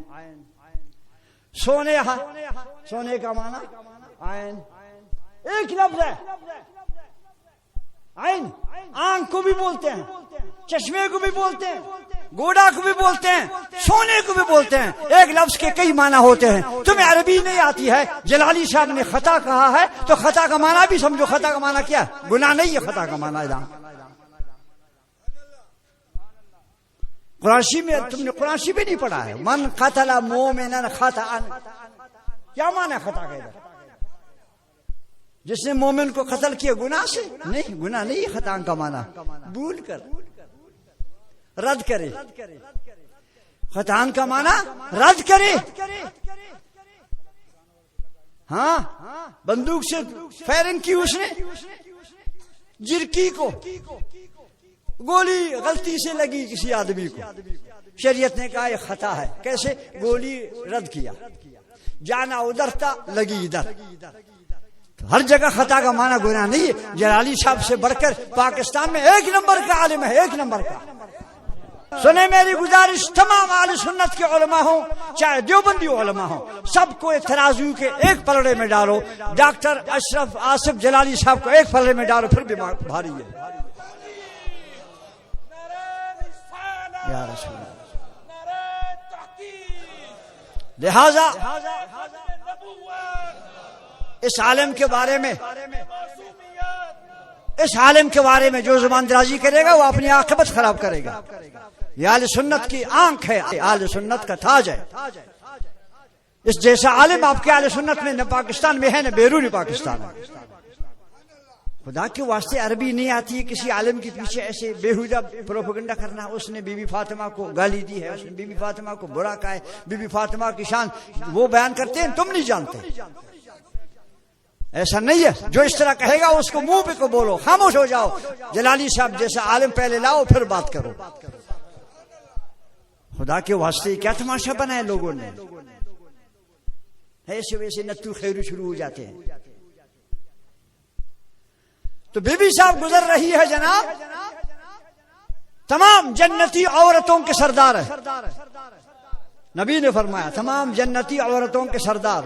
सोने का माना आयन। एक लफ्ज है आयन। आंख को भी बोलते हैं, चश्मे को भी बोलते हैं, गोडा को भी बोलते हैं, सोने को भी बोलते हैं। एक लफ्ज के कई माना होते हैं। तुम्हें अरबी नहीं आती है, जलाली साहब ने खता कहा है तो खता का माना भी समझो। खता का माना क्या? गुनाह नहीं है खता का माना। कुराशी में तुमने कुराशी भी नहीं पढ़ा है। मन कतला मोमिनन खताअन, क्या माना है खता का? इधर जिसने मोमिन को कत्ल किया गुनाह से नहीं, गुनाह नहीं है खता का माना। भूल कर रद्द करे, खतान का माना रद्द करे। हाँ, बंदूक से फायरिंग की उसने, जिरकी को गोली गलती से लगी किसी आदमी को, शरीयत ने कहा यह खता है। कैसे? गोली रद्द किया, जाना उधर था लगी इधर। तो हर जगह खता का माना गुनाह नहीं है। जलाली साहब से बढ़कर पाकिस्तान में एक नंबर का आलिम है, एक नंबर का। सुने मेरी गुजारिश, तमाम आले सुन्नत के उलमा हो चाहे देवबंदी उलमा हो, सबको एक तराजू के एक पलड़े में डालो। डॉक्टर अशरफ आसिफ जलाली साहब को एक पलड़े में डालो, फिर भी भारी है। लिहाजा इस आलिम के बारे में, इस आलिम के बारे में जो जुबान दराजी करेगा वो अपनी आखिरत खराब करेगा। ये आले सुन्नत की आंख है, आले सुन्नत का ताज है। इस जैसा आलिम आपके आले सुन्नत में न पाकिस्तान में है न बैरून पाकिस्तान में। खुदा के वास्ते अरबी नहीं आती है किसी आलिम के पीछे ऐसे बेहुदा प्रोपेगेंडा करना। उसने बीबी फातिमा को गाली दी है, उसने बीबी फातिमा को बुरा कहा है, बीबी फातिमा की शान वो बयान करते हैं, तुम नहीं जानते। ऐसा नहीं है। जो इस तरह कहेगा उसको मुंह पे को बोलो, खामोश हो जाओ। जलाली साहब जैसा आलिम पहले लाओ फिर बात करो। खुदा के वास्ते क्या तमाशा बनाया लोगों ने। ऐसे वैसे नत्तू खैरू शुरू हो जाते हैं। तो बीबी साहब गुजर रही है जनाब, तमाम जन्नती औरतों के सरदार है। नबी ने फरमाया तमाम जन्नती औरतों के सरदार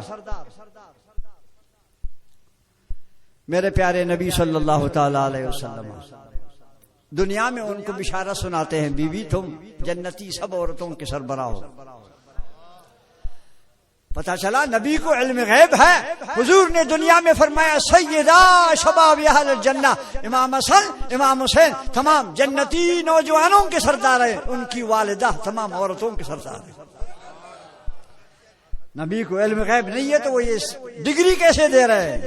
मेरे प्यारे नबी सल्लल्लाहु ताला अलैहि वसल्लम दुनिया में उनको बिशारा सुनाते हैं, बीबी तुम जन्नती सब औरतों के सरबराह हो। पता चला नबी को इल्म गैब है। हुजूर ने दुनिया में फरमाया सैयदा शबाब अहल जन्ना, इमाम हसन इमाम हुसैन तमाम जन्नती नौजवानों के सरदार है। उनकी वालिदा तमाम औरतों के सरदार है। नबी को इल्म गैब नहीं है तो वो ये डिग्री कैसे दे रहे हैं,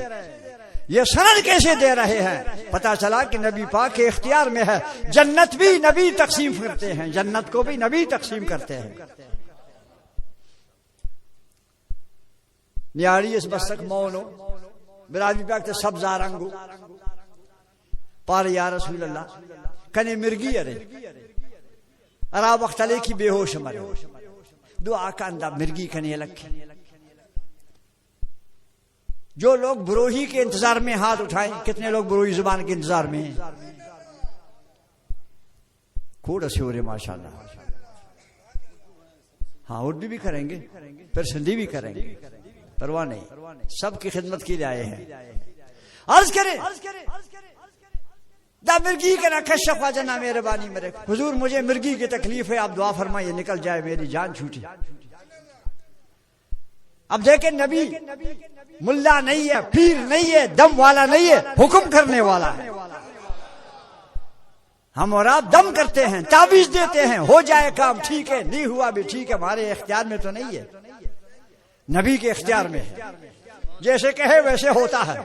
ये सनद कैसे दे रहे हैं? पता चला कि नबी पाक के इख्तियार में है। जन्नत भी नबी तकसीम करते हैं, जन्नत को भी नबी तकसीम करते हैं। न्यारी इस बस्तक मौनो बिरादरी पाक सब्जा रंगू पार या रसूल अल्लाह कने मिर्गी अरे अरा वक्त अले की बेहोश मरे दुआ का अंदा मिर्गी कने लखे। जो लोग बरोही के इंतजार में हाथ उठाएं, कितने लोग बरोही जुबान के इंतजार में हैं? खूब से हो रहे माशाल्लाह। हाँ उर्दू भी करेंगे फिर सिंधी भी करेंगे, परवाह नहीं, सबकी खिदमत के लिए आए हैं। अर्ज करें दा मिर्गी का ना कश्यप जना मेहरबानी मेरे हुजूर, मुझे मिर्गी की तकलीफ है, आप दुआ फरमाइए निकल जाए मेरी जान छूटी। अब देखें नबी मुल्ला नहीं है, पीर नहीं है, दम वाला नहीं है, हुक्म करने वाला है। हम और आप दम करते हैं, ताबीज देते हैं, हो जाए काम ठीक है, नहीं हुआ भी ठीक है, हमारे इख्तियार में तो नहीं है, नबी के इख्तियार में है। जैसे कहे वैसे होता है।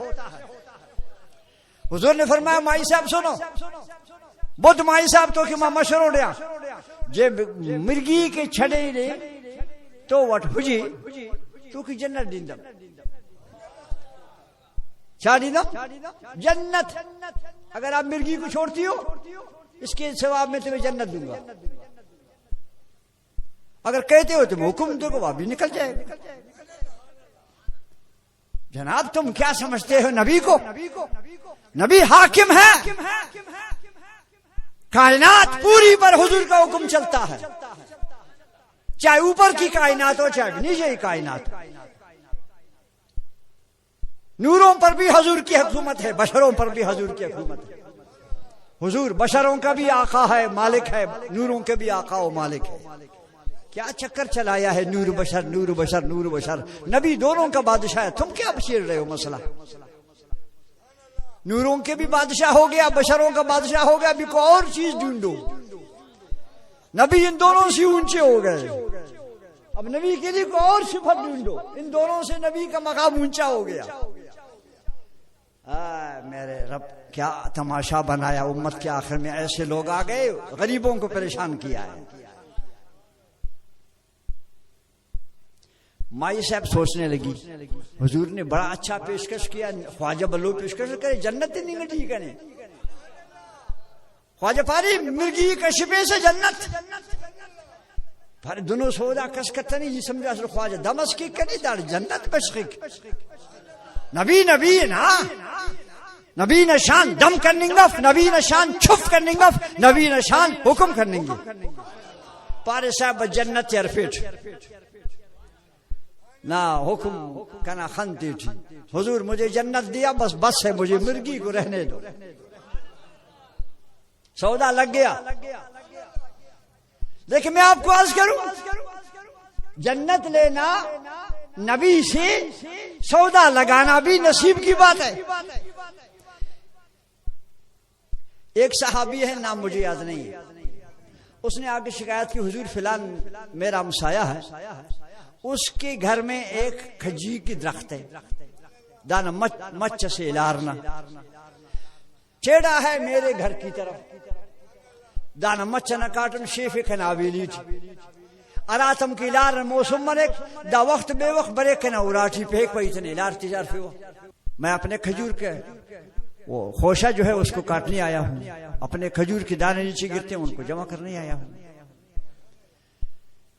हुजूर ने फरमाया माई साहब सुनो, बुद्ध माई साहब तो कि मामा शरोड़िया जे मिर्गी के छड़े ने तो वट हुजी तो की जन्नत दींदम, क्या दींदम? जन्नत। अगर आप मिर्गी को छोड़ती हो इसके जवाब में तुम्हें जन्नत दूंगा। अगर कहते हो तुम हुक्म दो, वह भी निकल जाएगा। जनाब तुम क्या समझते हो नबी को? नबी हाकिम है, कायनात पूरी पर हुजूर का हुक्म चलता है, चाहे ऊपर की कायनात हो चाहे नीचे की कायनात। नूरों पर भी हुजूर की हुकूमत है, बशरों पर भी हुजूर की हुकूमत है। हुजूर बशरों का भी आका है, मालिक है, नूरों के भी आका और मालिक है। क्या चक्कर चलाया है, नूर बशर नूर बशर नूर बशर। नबी दोनों का बादशाह है, तुम क्या छेड़ रहे हो मसला? नूरों के भी बादशाह हो गया, बशरों का बादशाह हो गया, अभी कोई और चीज ढूंढो। नबी इन दोनों से ऊंचे हो गए, अब नबी के लिए कोई और सिफत ढूंढो। इन दोनों से नबी का मकाम ऊंचा हो गया। मेरे रब क्या तमाशा बनाया, उम्मत के आखिर में ऐसे लोग आ गए, गरीबों को परेशान किया है। माई साहब सोचने लगी, हुजूर ने बड़ा अच्छा पेशकश किया, ख्वाजा बल्लू पेशकश करे जन्नत नहीं मिली करे। ख्वाजा पारी मिर्गी कशिपे से जन्नत पर दोनों सौदा कसकत नहीं समझा। ख्वाजा दमस की करे दार जन्नत बशक नबी नबी ना नबी नशान दम करनेंगफ, नबी नशान छुप करनेंगफ, नबी नशान हुक्म करनेंगे। पारे साहब जन्नत यारफेट ना हुक्म कना खनती थी। हुजूर मुझे जन्नत दिया, बस है, मुझे मिर्गी को रहने दो। सौदा लग गया। देखिए मैं आपको अर्ज करूं, जन्नत लेना नबी से सौदा लगाना भी नसीब की बात है। एक सहाबी है, नाम मुझे याद नहीं है, उसने आगे शिकायत की, हुजूर फिलहाल मेरा हमसाया है, उसके घर में एक खजी की दरख्त है, दाना मच्छ से लारना चेड़ा है मेरे घर की तरफ, दाना मच्छ न काटन शेफे खनावेली थी अरातम की लार मौसम मरे दा वक्त बेवक्त बरे के ना उराठी फेंक पई इतने लार तिजार फे। मैं अपने खजूर के वो खोशा जो है उसको काटने आया हूँ, अपने खजूर के दाने नीचे गिरते हैं उनको जमा करने आया हूँ।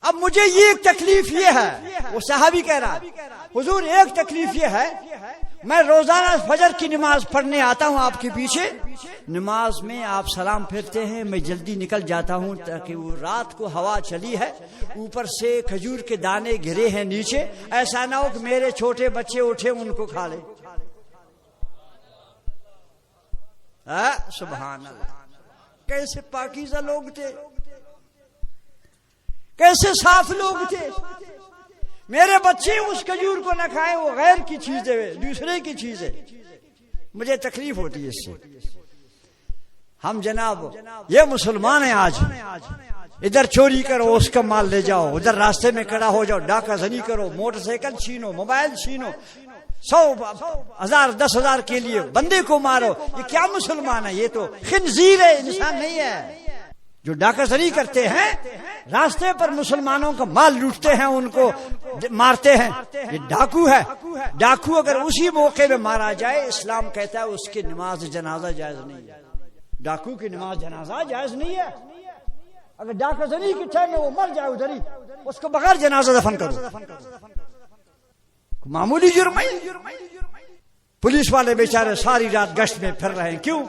अब मुझे ये एक तकलीफ ये है, वो सहाबी कह रहा हुजूर एक तकलीफ ये है, मैं रोजाना फजर की नमाज पढ़ने आता हूँ आपके पीछे, नमाज में आप सलाम फेरते हैं, मैं जल्दी निकल जाता हूँ ताकि वो रात को हवा चली है, ऊपर से खजूर के दाने गिरे हैं नीचे, ऐसा ना हो कि मेरे छोटे बच्चे उठे उनको खा ले। सुभान अल्लाह, कैसे पाकीज़ा लोग थे, कैसे साफ लोग थे। मेरे बच्चे उस खजूर को न खाएं, वो गैर की चीज है, दूसरे की चीज है। मुझे तकलीफ होती है इससे। हम जनाब ये मुसलमान हैं, आज इधर चोरी करो उसका माल ले जाओ, उधर रास्ते में खड़ा हो जाओ डाका जनी करो, मोटरसाइकिल छीनो, मोबाइल छीनो, 100,000 10,000 के लिए बंदे को मारो। ये क्या मुसलमान है? ये तो खिंजीर है, इंसान नहीं है। जो डाकाजनी करते हैं, रास्ते पर मुसलमानों का माल लूटते हैं, उनको मारते हैं, ये डाकू है। डाकू अगर उसी मौके में मारा जाए, इस्लाम कहता है उसकी नमाज जनाजा जायज नहीं है। डाकू की नमाज जनाजा जायज नहीं है। अगर डाकाजनी के टाइम में वो मर जाए उधर ही, उसको बगैर जनाजा दफन करो, मामूली जुर्म है। पुलिस वाले बेचारे सारी रात गश्त में फिर रहे हैं, क्यों?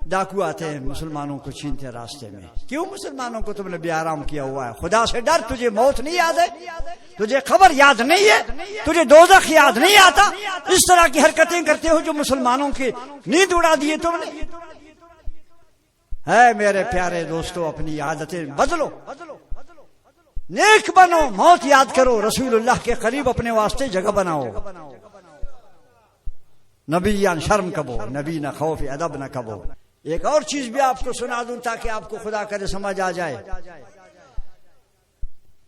डाकू आते हैं मुसलमानों को छीनते हैं रास्ते में। क्यों? मुसलमानों को तुमने बेआराम किया हुआ है। खुदा से डर, तुझे मौत नहीं याद है, तुझे खबर याद नहीं है, तुझे दोज़ख याद नहीं आता। इस तरह की हरकतें करते हो जो मुसलमानों की नींद उड़ा दिए तुमने। है मेरे प्यारे दोस्तों, अपनी आदतें बदलो, नेक बनो, मौत याद करो, रसूलुल्लाह के करीब अपने वास्ते जगह बनाओ। नबीयान शर्म कबो, नबी न खौफ अदब न कबो। एक और चीज भी आपको सुना दूं ताकि आपको खुदा करे समझ आ जाए।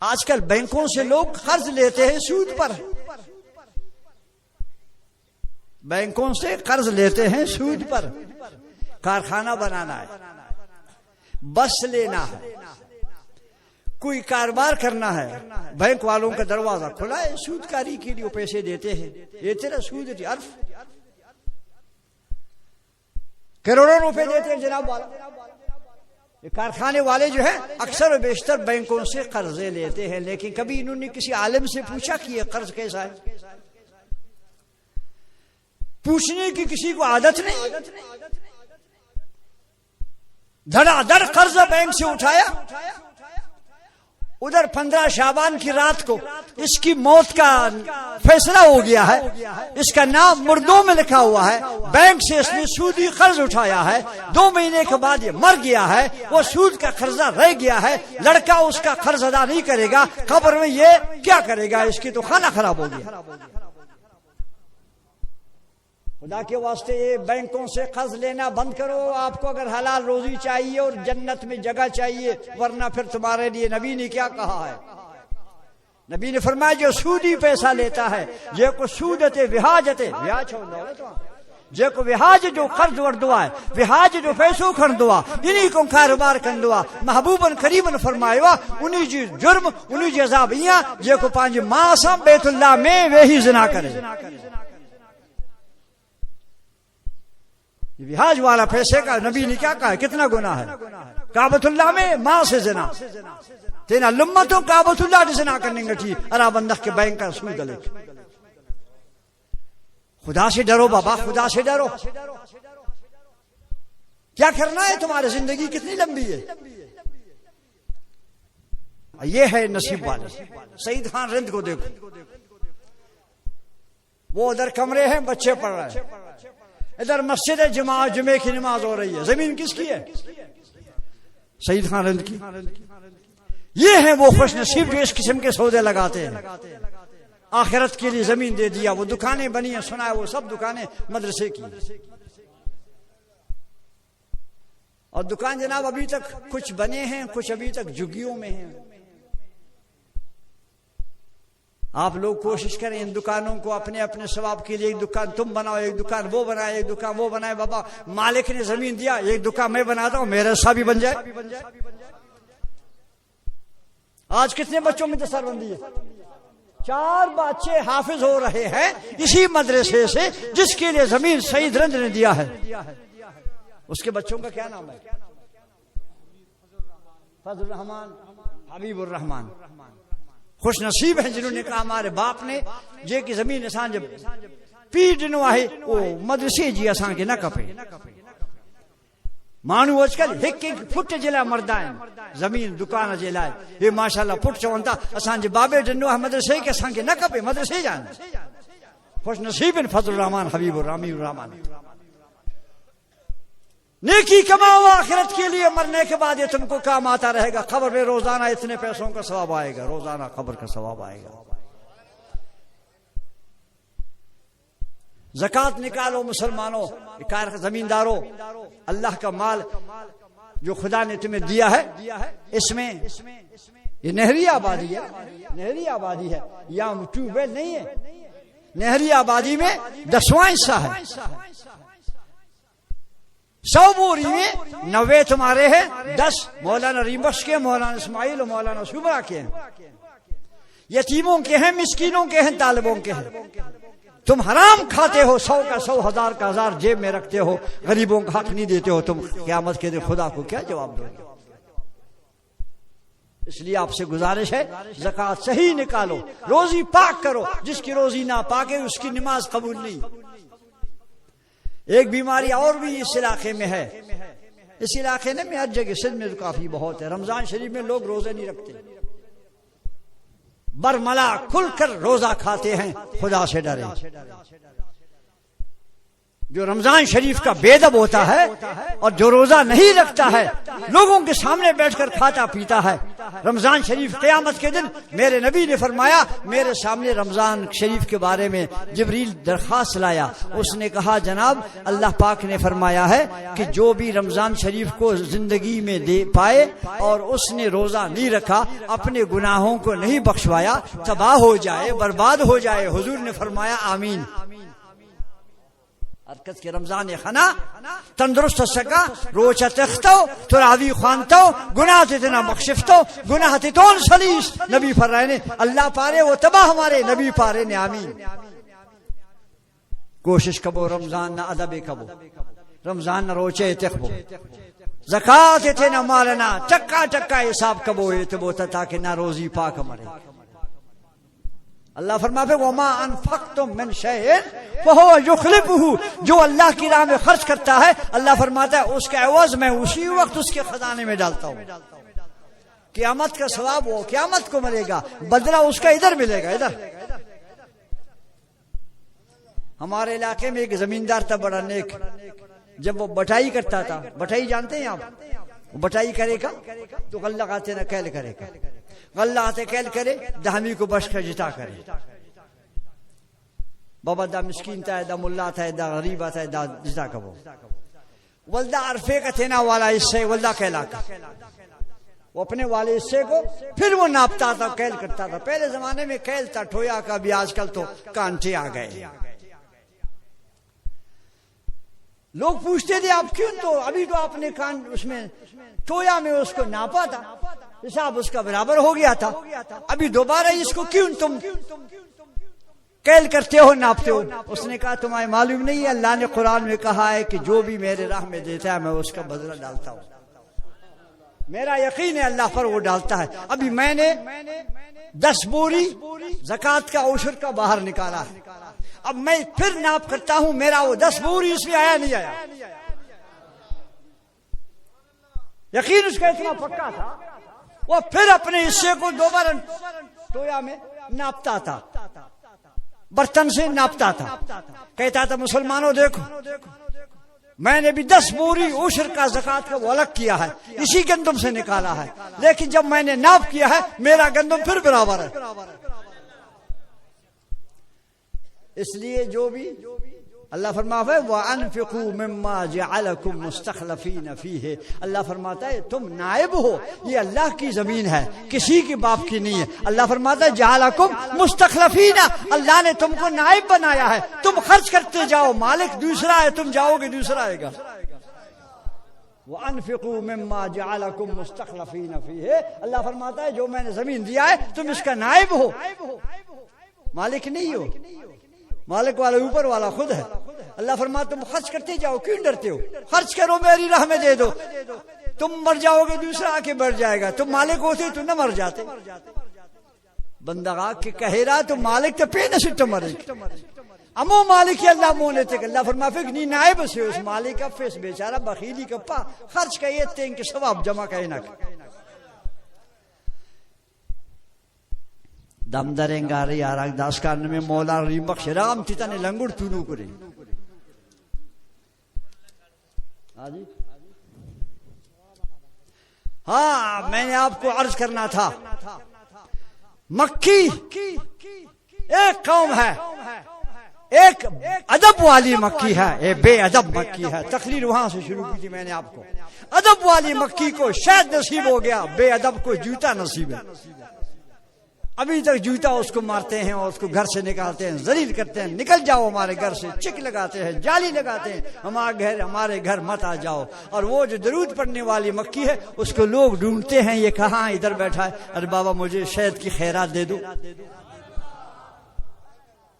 आजकल बैंकों से लोग कर्ज लेते हैं सूद पर, बैंकों से कर्ज लेते हैं सूद पर। कारखाना बनाना है, बस लेना है, कोई कारोबार करना है, बैंक वालों का दरवाजा खुला है, सूदकारी के लिए पैसे देते हैं। ये तेरा सूद अर्फ करोड़ों रुपए देते हैं जनाब वाला। ये कारखाने वाले जो है अक्सर बेशतर बैंकों से कर्जे लेते हैं, लेकिन कभी इन्होंने किसी आलिम से पूछा कि ये कर्ज कैसा है? पूछने की किसी को आदत नहीं। धड़ाधड़ कर्जा बैंक से उठाया। उधर 15 शाबान की रात को इसकी मौत का फैसला हो गया है। इसका नाम मुर्दों में लिखा हुआ है। बैंक से इसने सूदी कर्ज उठाया है। 2 महीने के बाद ये मर गया है। वो सूद का कर्जा रह गया है। लड़का उसका कर्ज अदा नहीं करेगा। कब्र में ये क्या करेगा? इसकी तो खाना खराब हो गया। खुदा के वास्ते ये बैंकों से कर्ज लेना बंद करो। आपको अगर हलाल रोजी चाहिए और जन्नत में जगह चाहिए, वरना फिर तुम्हारे लिए नबी ने क्या कहा है? नबी ने फरमाया जो सूदी पैसा लेता है जे को सूदते विहाजते ब्याज जे को विहाज जो कर्ज वर्दुआ है, विहाज जो पैसों खंडुआ, इन्हीं को कारोबार कंदुआ महबूबन करीबन फरमाया उन्हीं जी जुर्म उन्हीं जी अजाबियां जे को पांच मासम बैतुल्लाह में वे ही जना करे। विहाज वाला पैसे का नबी ने क्या कहा? कितना गुनाह है? काबतुल्लाह में मां से जना तेना लुम्मा तो काबतुल्लाह से जना करने गठी अरा बंदख के बैंक का सूद गले। खुदा से डरो बाबा, खुदा से डरो। क्या करना है तुम्हारी जिंदगी कितनी लंबी है? ये है नसीब वाले। सईद खान रिंद को देखो, वो उधर कमरे हैं, बच्चे पढ़ रहे हैं। इधर मस्जिद है, जुमे की नमाज हो रही है। जमीन किसकी है? सईद खान रिंद की। ये है वो खुश नसीब जो इस किस्म के सौदे लगाते हैं। आखिरत के लिए जमीन दे दिया, वो दुकानें बनी है, सुना है वो सब दुकानें मदरसे की। और दुकान जनाब अभी तक कुछ बने हैं, कुछ अभी तक झुग्गियों में हैं। आप लोग कोशिश करें इन दुकानों को अपने अपने सवाब के लिए, एक दुकान तुम बनाओ, एक दुकान वो बनाए, एक दुकान वो बनाए। बाबा मालिक ने जमीन दिया, एक दुकान मैं बनाता हूं, मेरा हिस्सा भी बन जाए। आज कितने बच्चों में दस्तरबंदी है? 4 बच्चे हाफिज हो रहे हैं इसी मदरसे से जिसके लिए जमीन सईद रंज ने दिया है। उसके बच्चों का क्या नाम है? फजल रहमान, हबीबुर रहमान। खुश नसीब है जिन्होंने कहा हमारे बाप ने जे की जमीन असां जब पी दिनों आहे वो मदरसे जी असां के न कपे। मानू अजकल हिक हिक फुट जे लाइ मरदा आहिनि जमीन दुकान जे लाइ। हे माशाअल्लाह फुट चवनि था असांजे बाबे ॾिनो आहे मदरसे के असांखे न खपे, मदरसे जा खुश नसीब आहिनि फजल रहमान, हबीबुर रहमान। नेकी कमाओ आखिरत के लिए, मरने के बाद ये तुमको काम आता रहेगा। खबर में रोजाना इतने पैसों का सवाब आएगा, रोजाना खबर का सवाब आएगा। ज़कात निकालो मुसलमानों, जमींदारों। अल्लाह का माल जो खुदा ने तुम्हें दिया है, इसमें ये नहरी आबादी है, नहरी आबादी है, यहाँ ट्यूबवेल नहीं है। नहरी आबादी में 10वां हिस्सा है। 100 बोरी में 90 तुम्हारे हैं, 10 मौलाना रीबख्श के, मौलाना इस्माइल और मौलाना शुबरा के हैं। यतीमों के हैं, मिस्कीनों के हैं, तालिबों के हैं। तुम हराम खाते हो, 100 का 100, 1000 का 1000 जेब में रखते हो, गरीबों का हक नहीं देते हो। तुम क़यामत के दिन खुदा को क्या जवाब दोगे? इसलिए आपसे गुजारिश है ज़कात सही निकालो, रोजी पाक करो। जिसकी रोजी ना पाके उसकी नमाज कबूल नहीं। एक बीमारी और भी इस इलाके में है। इस इलाके में हर जगह, सिंध में तो काफी बहुत है। रमजान शरीफ में लोग रोजे नहीं रखते, बरमला खुलकर रोजा खाते हैं। खुदा से डरे। जो रमजान शरीफ का बेदब होता है और जो रोजा नहीं रखता है, लोगों के सामने बैठकर खाता पीता है। रमजान शरीफ क़यामत के दिन मेरे नबी ने फरमाया, मेरे सामने रमजान शरीफ के बारे में जिब्रील दरखास्त लाया। उसने कहा जनाब अल्लाह पाक ने फरमाया है कि जो भी रमजान शरीफ को जिंदगी में दे पाए और उसने रोजा नहीं रखा, अपने गुनाहों को नहीं बख्शवाया, तबाह हो जाए, बर्बाद हो जाए। हुजूर ने फरमाया आमीन। हरकत के रमजान खाना तंदुरुस्त सका, रोचा तख्तो तुरावी खानतो, गुनाह तितना बख्शिफ्तो, गुनाह तितोन सलीस। नबी फरमाए ने अल्लाह पारे वो तबाह हमारे, नबी पारे ने आमीन। कोशिश कबो रमजान ना अदबे कबो, रमजान ना रोचे तखबो, ज़कात थे ना मालना, टक्का टक्का हिसाब कबो एतबो ताकि ना रोजी पाक मरे। अल्लाह फरमाते वमा अनफक्तुम मिन शैइन फहुव युखलिफुहु, जो अल्लाह की राह में खर्च करता है अल्लाह फरमाता है उसका एवज मैं उसी वक्त उसके खजाने में डालता हूं। क़यामत का सवाब वो क़यामत को मिलेगा, बदला उसका इधर मिलेगा। इधर हमारे इलाके में एक जमींदार था बड़ा नेक, जब वो बटाई करता था, बटाई जानते हैं आप, बटाई करेगा तो गल्ला आते ना कैल करेगा, गल्ला आते कैल करे दहमी को बश कर जिता करे। बाबा दा मिस्कीन था, दा मुल्ला था, दा गरीब था, दा जिता कबो वल्दा अरफे का थे ना वाला इससे वल्दा कहला का वो अपने वाले हिस्से को फिर वो नापता था, कैल करता था। पहले जमाने में कैल था ठोया का भी, आजकल तो कांटे आ गए। लोग पूछते थे आप क्यों, तो अभी तो आपने कान उसमें टोया में उसको नापा था, हिसाब उसका बराबर हो गया था, अभी दोबारा इसको क्यों तुम कैल करते हो, नापते हो। उसने कहा तुम्हारे मालूम नहीं है अल्लाह ने कुरान में कहा है कि जो भी मेरे राह में देता है मैं उसका बदला डालता हूं। मेरा यकीन है अल्लाह पर वो डालता है। अभी मैंने 10 बोरी ज़कात का औशर का बाहर निकाला है, अब मैं फिर नाप करता हूं मेरा वो 10 बोरी इसमें आया नहीं आया। यकीन उसका इतना पक्का था, वो फिर अपने हिस्से को दोबारा टोया में नापता था, बर्तन से नापता था, कहता था मुसलमानों देखो मैंने भी 10 बोरी उशर का ज़कात का वो अलग किया है, इसी गंदम से निकाला है, लेकिन जब मैंने नाप किया है मेरा गंदम फिर बराबर है। इसलिए जो भी अल्लाह फरमाता है व अनफिकू मिम्मा जअलकुम मुस्तखलफीन फीह, अल्लाह फरमाता है तुम नायब हो, ये अल्लाह की जमीन है, किसी की बाप की नहीं है। अल्लाह फरमाता है जअलकुम मुस्तखलफीन, अल्लाह ने तुमको नायब बनाया है, तुम खर्च करते जाओ, मालिक दूसरा है, तुम जाओगे दूसरा आएगा। व अनफिकू मिम्मा जअलकुम मुस्तखलफीन फीह, अल्लाह फरमाता है जो मैंने जमीन दिया है तुम इसका नायब हो, मालिक नहीं हो, मालिक वाला ऊपर वाला खुद है। अल्लाह फरमाता तुम खर्च करते जाओ, क्यों डरते हो, खर्च करो मेरी राह में दे दो, तुम मर जाओगे दूसरा आके बढ़ जाएगा, तुम मालिक होते तो न मर जाते। बंदा के कहे रहा तो मालिक तो पे नसीब तो मरे अमो मालिक अल्लाह मोने थे। अल्लाह फरमाफिक नी नायब से उस मालिक का फेस बेचारा बखीली का पा खर्च का ये तें के सवाब जमा कहे ना दमदरेंगा रे यार दास का में मौला रिबख्श राम तिता ने लंगुड़ तूनू करे। हाँ मैंने आपको अर्ज करना था, मक्की एक कौम है, एक अदब वाली मक्की है, एक बेअदब मक्की है। तकरीर वहां से शुरू की थी मैंने आपको, अदब वाली मक्की को शायद नसीब हो गया, बेअदब को जूता नसीब है। अभी तक जूता उसको मारते हैं और उसको घर से निकालते हैं, जलील करते हैं, निकल जाओ हमारे घर से, चिक लगाते हैं, जाली लगाते हैं, हमारे घर मत आ जाओ। और वो जो दरूद पढ़ने वाली मक्की है उसको लोग ढूंढते हैं, ये कहाँ इधर बैठा है, अरे बाबा मुझे शहद की खैरात दे दो।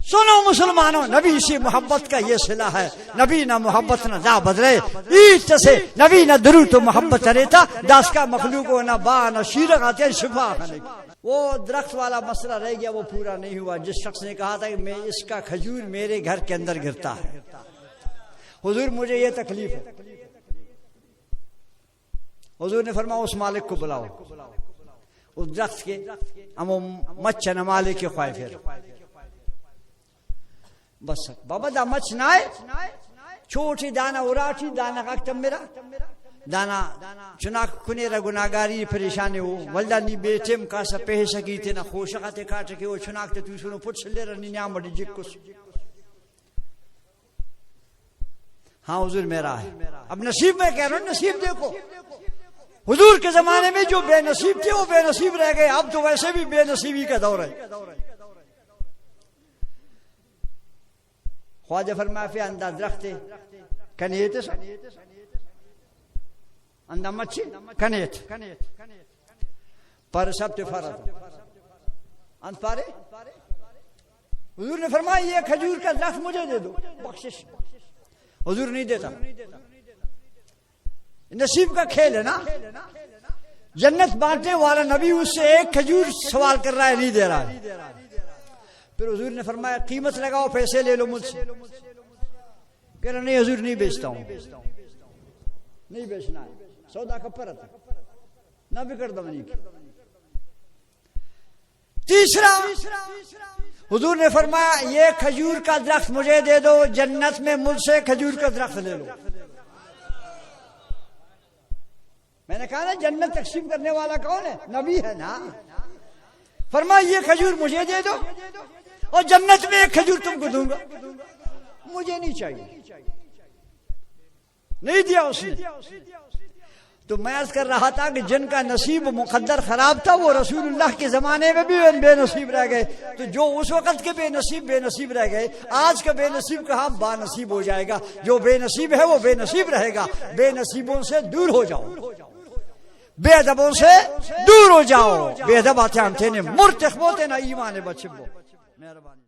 सुनो मुसलमानों, नबी से मोहब्बत का ये सिला है, नबी ना मोहब्बत न दा बदले ईद से, नबी ना दरूद तो मोहब्बत रहता दास का मखलूक हो ना बा न शीरक आते शिफा खाने। वो दरख्त वाला मसला रह गया, वो पूरा नहीं हुआ। जिस शख्स ने कहा था कि मैं इसका खजूर मेरे घर के अंदर गिरता है, हुजूर मुझे ये तकलीफ है, हुजूर ने फरमाया उस मालिक को बुलाओ, उस दरख्त के अमो मच्छन मालिक के ख्वाहिश है बस बाबा दा मच नाए छोटी दाना उराठी दाना का मेरा दाना चुना कुने गुनागारी परेशानी हो वल्दा नी बेटेम का सपे सकी थे ना खोशकाते काट के वो चुनाकते तू सुनो पुछ ले रनी न्याम बड़ी जिक्कुस। हाँ हुजूर मेरा है, अब नसीब में कह रहा हूं, नसीब देखो हुजूर के जमाने में जो बेनसीब थे वो बेनसीब रह गए, अब तो वैसे भी बेनसीबी का दौर है। ख्वाजा फरमाया फी अंदा दरख्त कनेत अंदा मच्छी कनेत पर सब ते फरत अंत पारे। हुजूर ने फरमाया ये खजूर का दरख्त मुझे दे दो बख्शिश, हुजूर नहीं देता, नसीब का खेल है ना। जन्नत बांटने वाला नबी उससे एक खजूर सवाल कर रहा है, नहीं दे रहा है। फिर हुजूर ने फरमाया कीमत लगाओ, पैसे ले लो मुझसे। कह रहा नहीं हुजूर नहीं बेचता हूं, नहीं बेचना है, सौदा का परत ना बिगड़ दमनी की। तीसरा हुजूर ने फरमाया ये खजूर का दरख्त मुझे दे दो, जन्नत में मुझसे खजूर का दरख्त ले लो। मैंने कहा ना जन्नत तकसीम करने वाला कौन है? नबी है ना। फरमाया ये खजूर मुझे दे दो और जन्नत में एक खजूर तुमको दूंगा। मुझे नहीं चाहिए, नहीं दिया उसने। तो मैं अर्ज कर रहा था कि जिनका नसीब मुकद्दर खराब था वो रसूलुल्लाह के जमाने में भी बेनसीब रह गए। तो जो उस वक्त के बेनसीब रह गए, आज का बेनसीब कहाँ बानसीब हो जाएगा। जो बेनसीब है वो बेनसीब रहेगा। बेनसीबों से दूर हो जाओ, बेअदबों से दूर हो जाओ। बेअदब आते हम थे ने मुर्तखबोते ना ईमान बच्चे। मेहरबानी।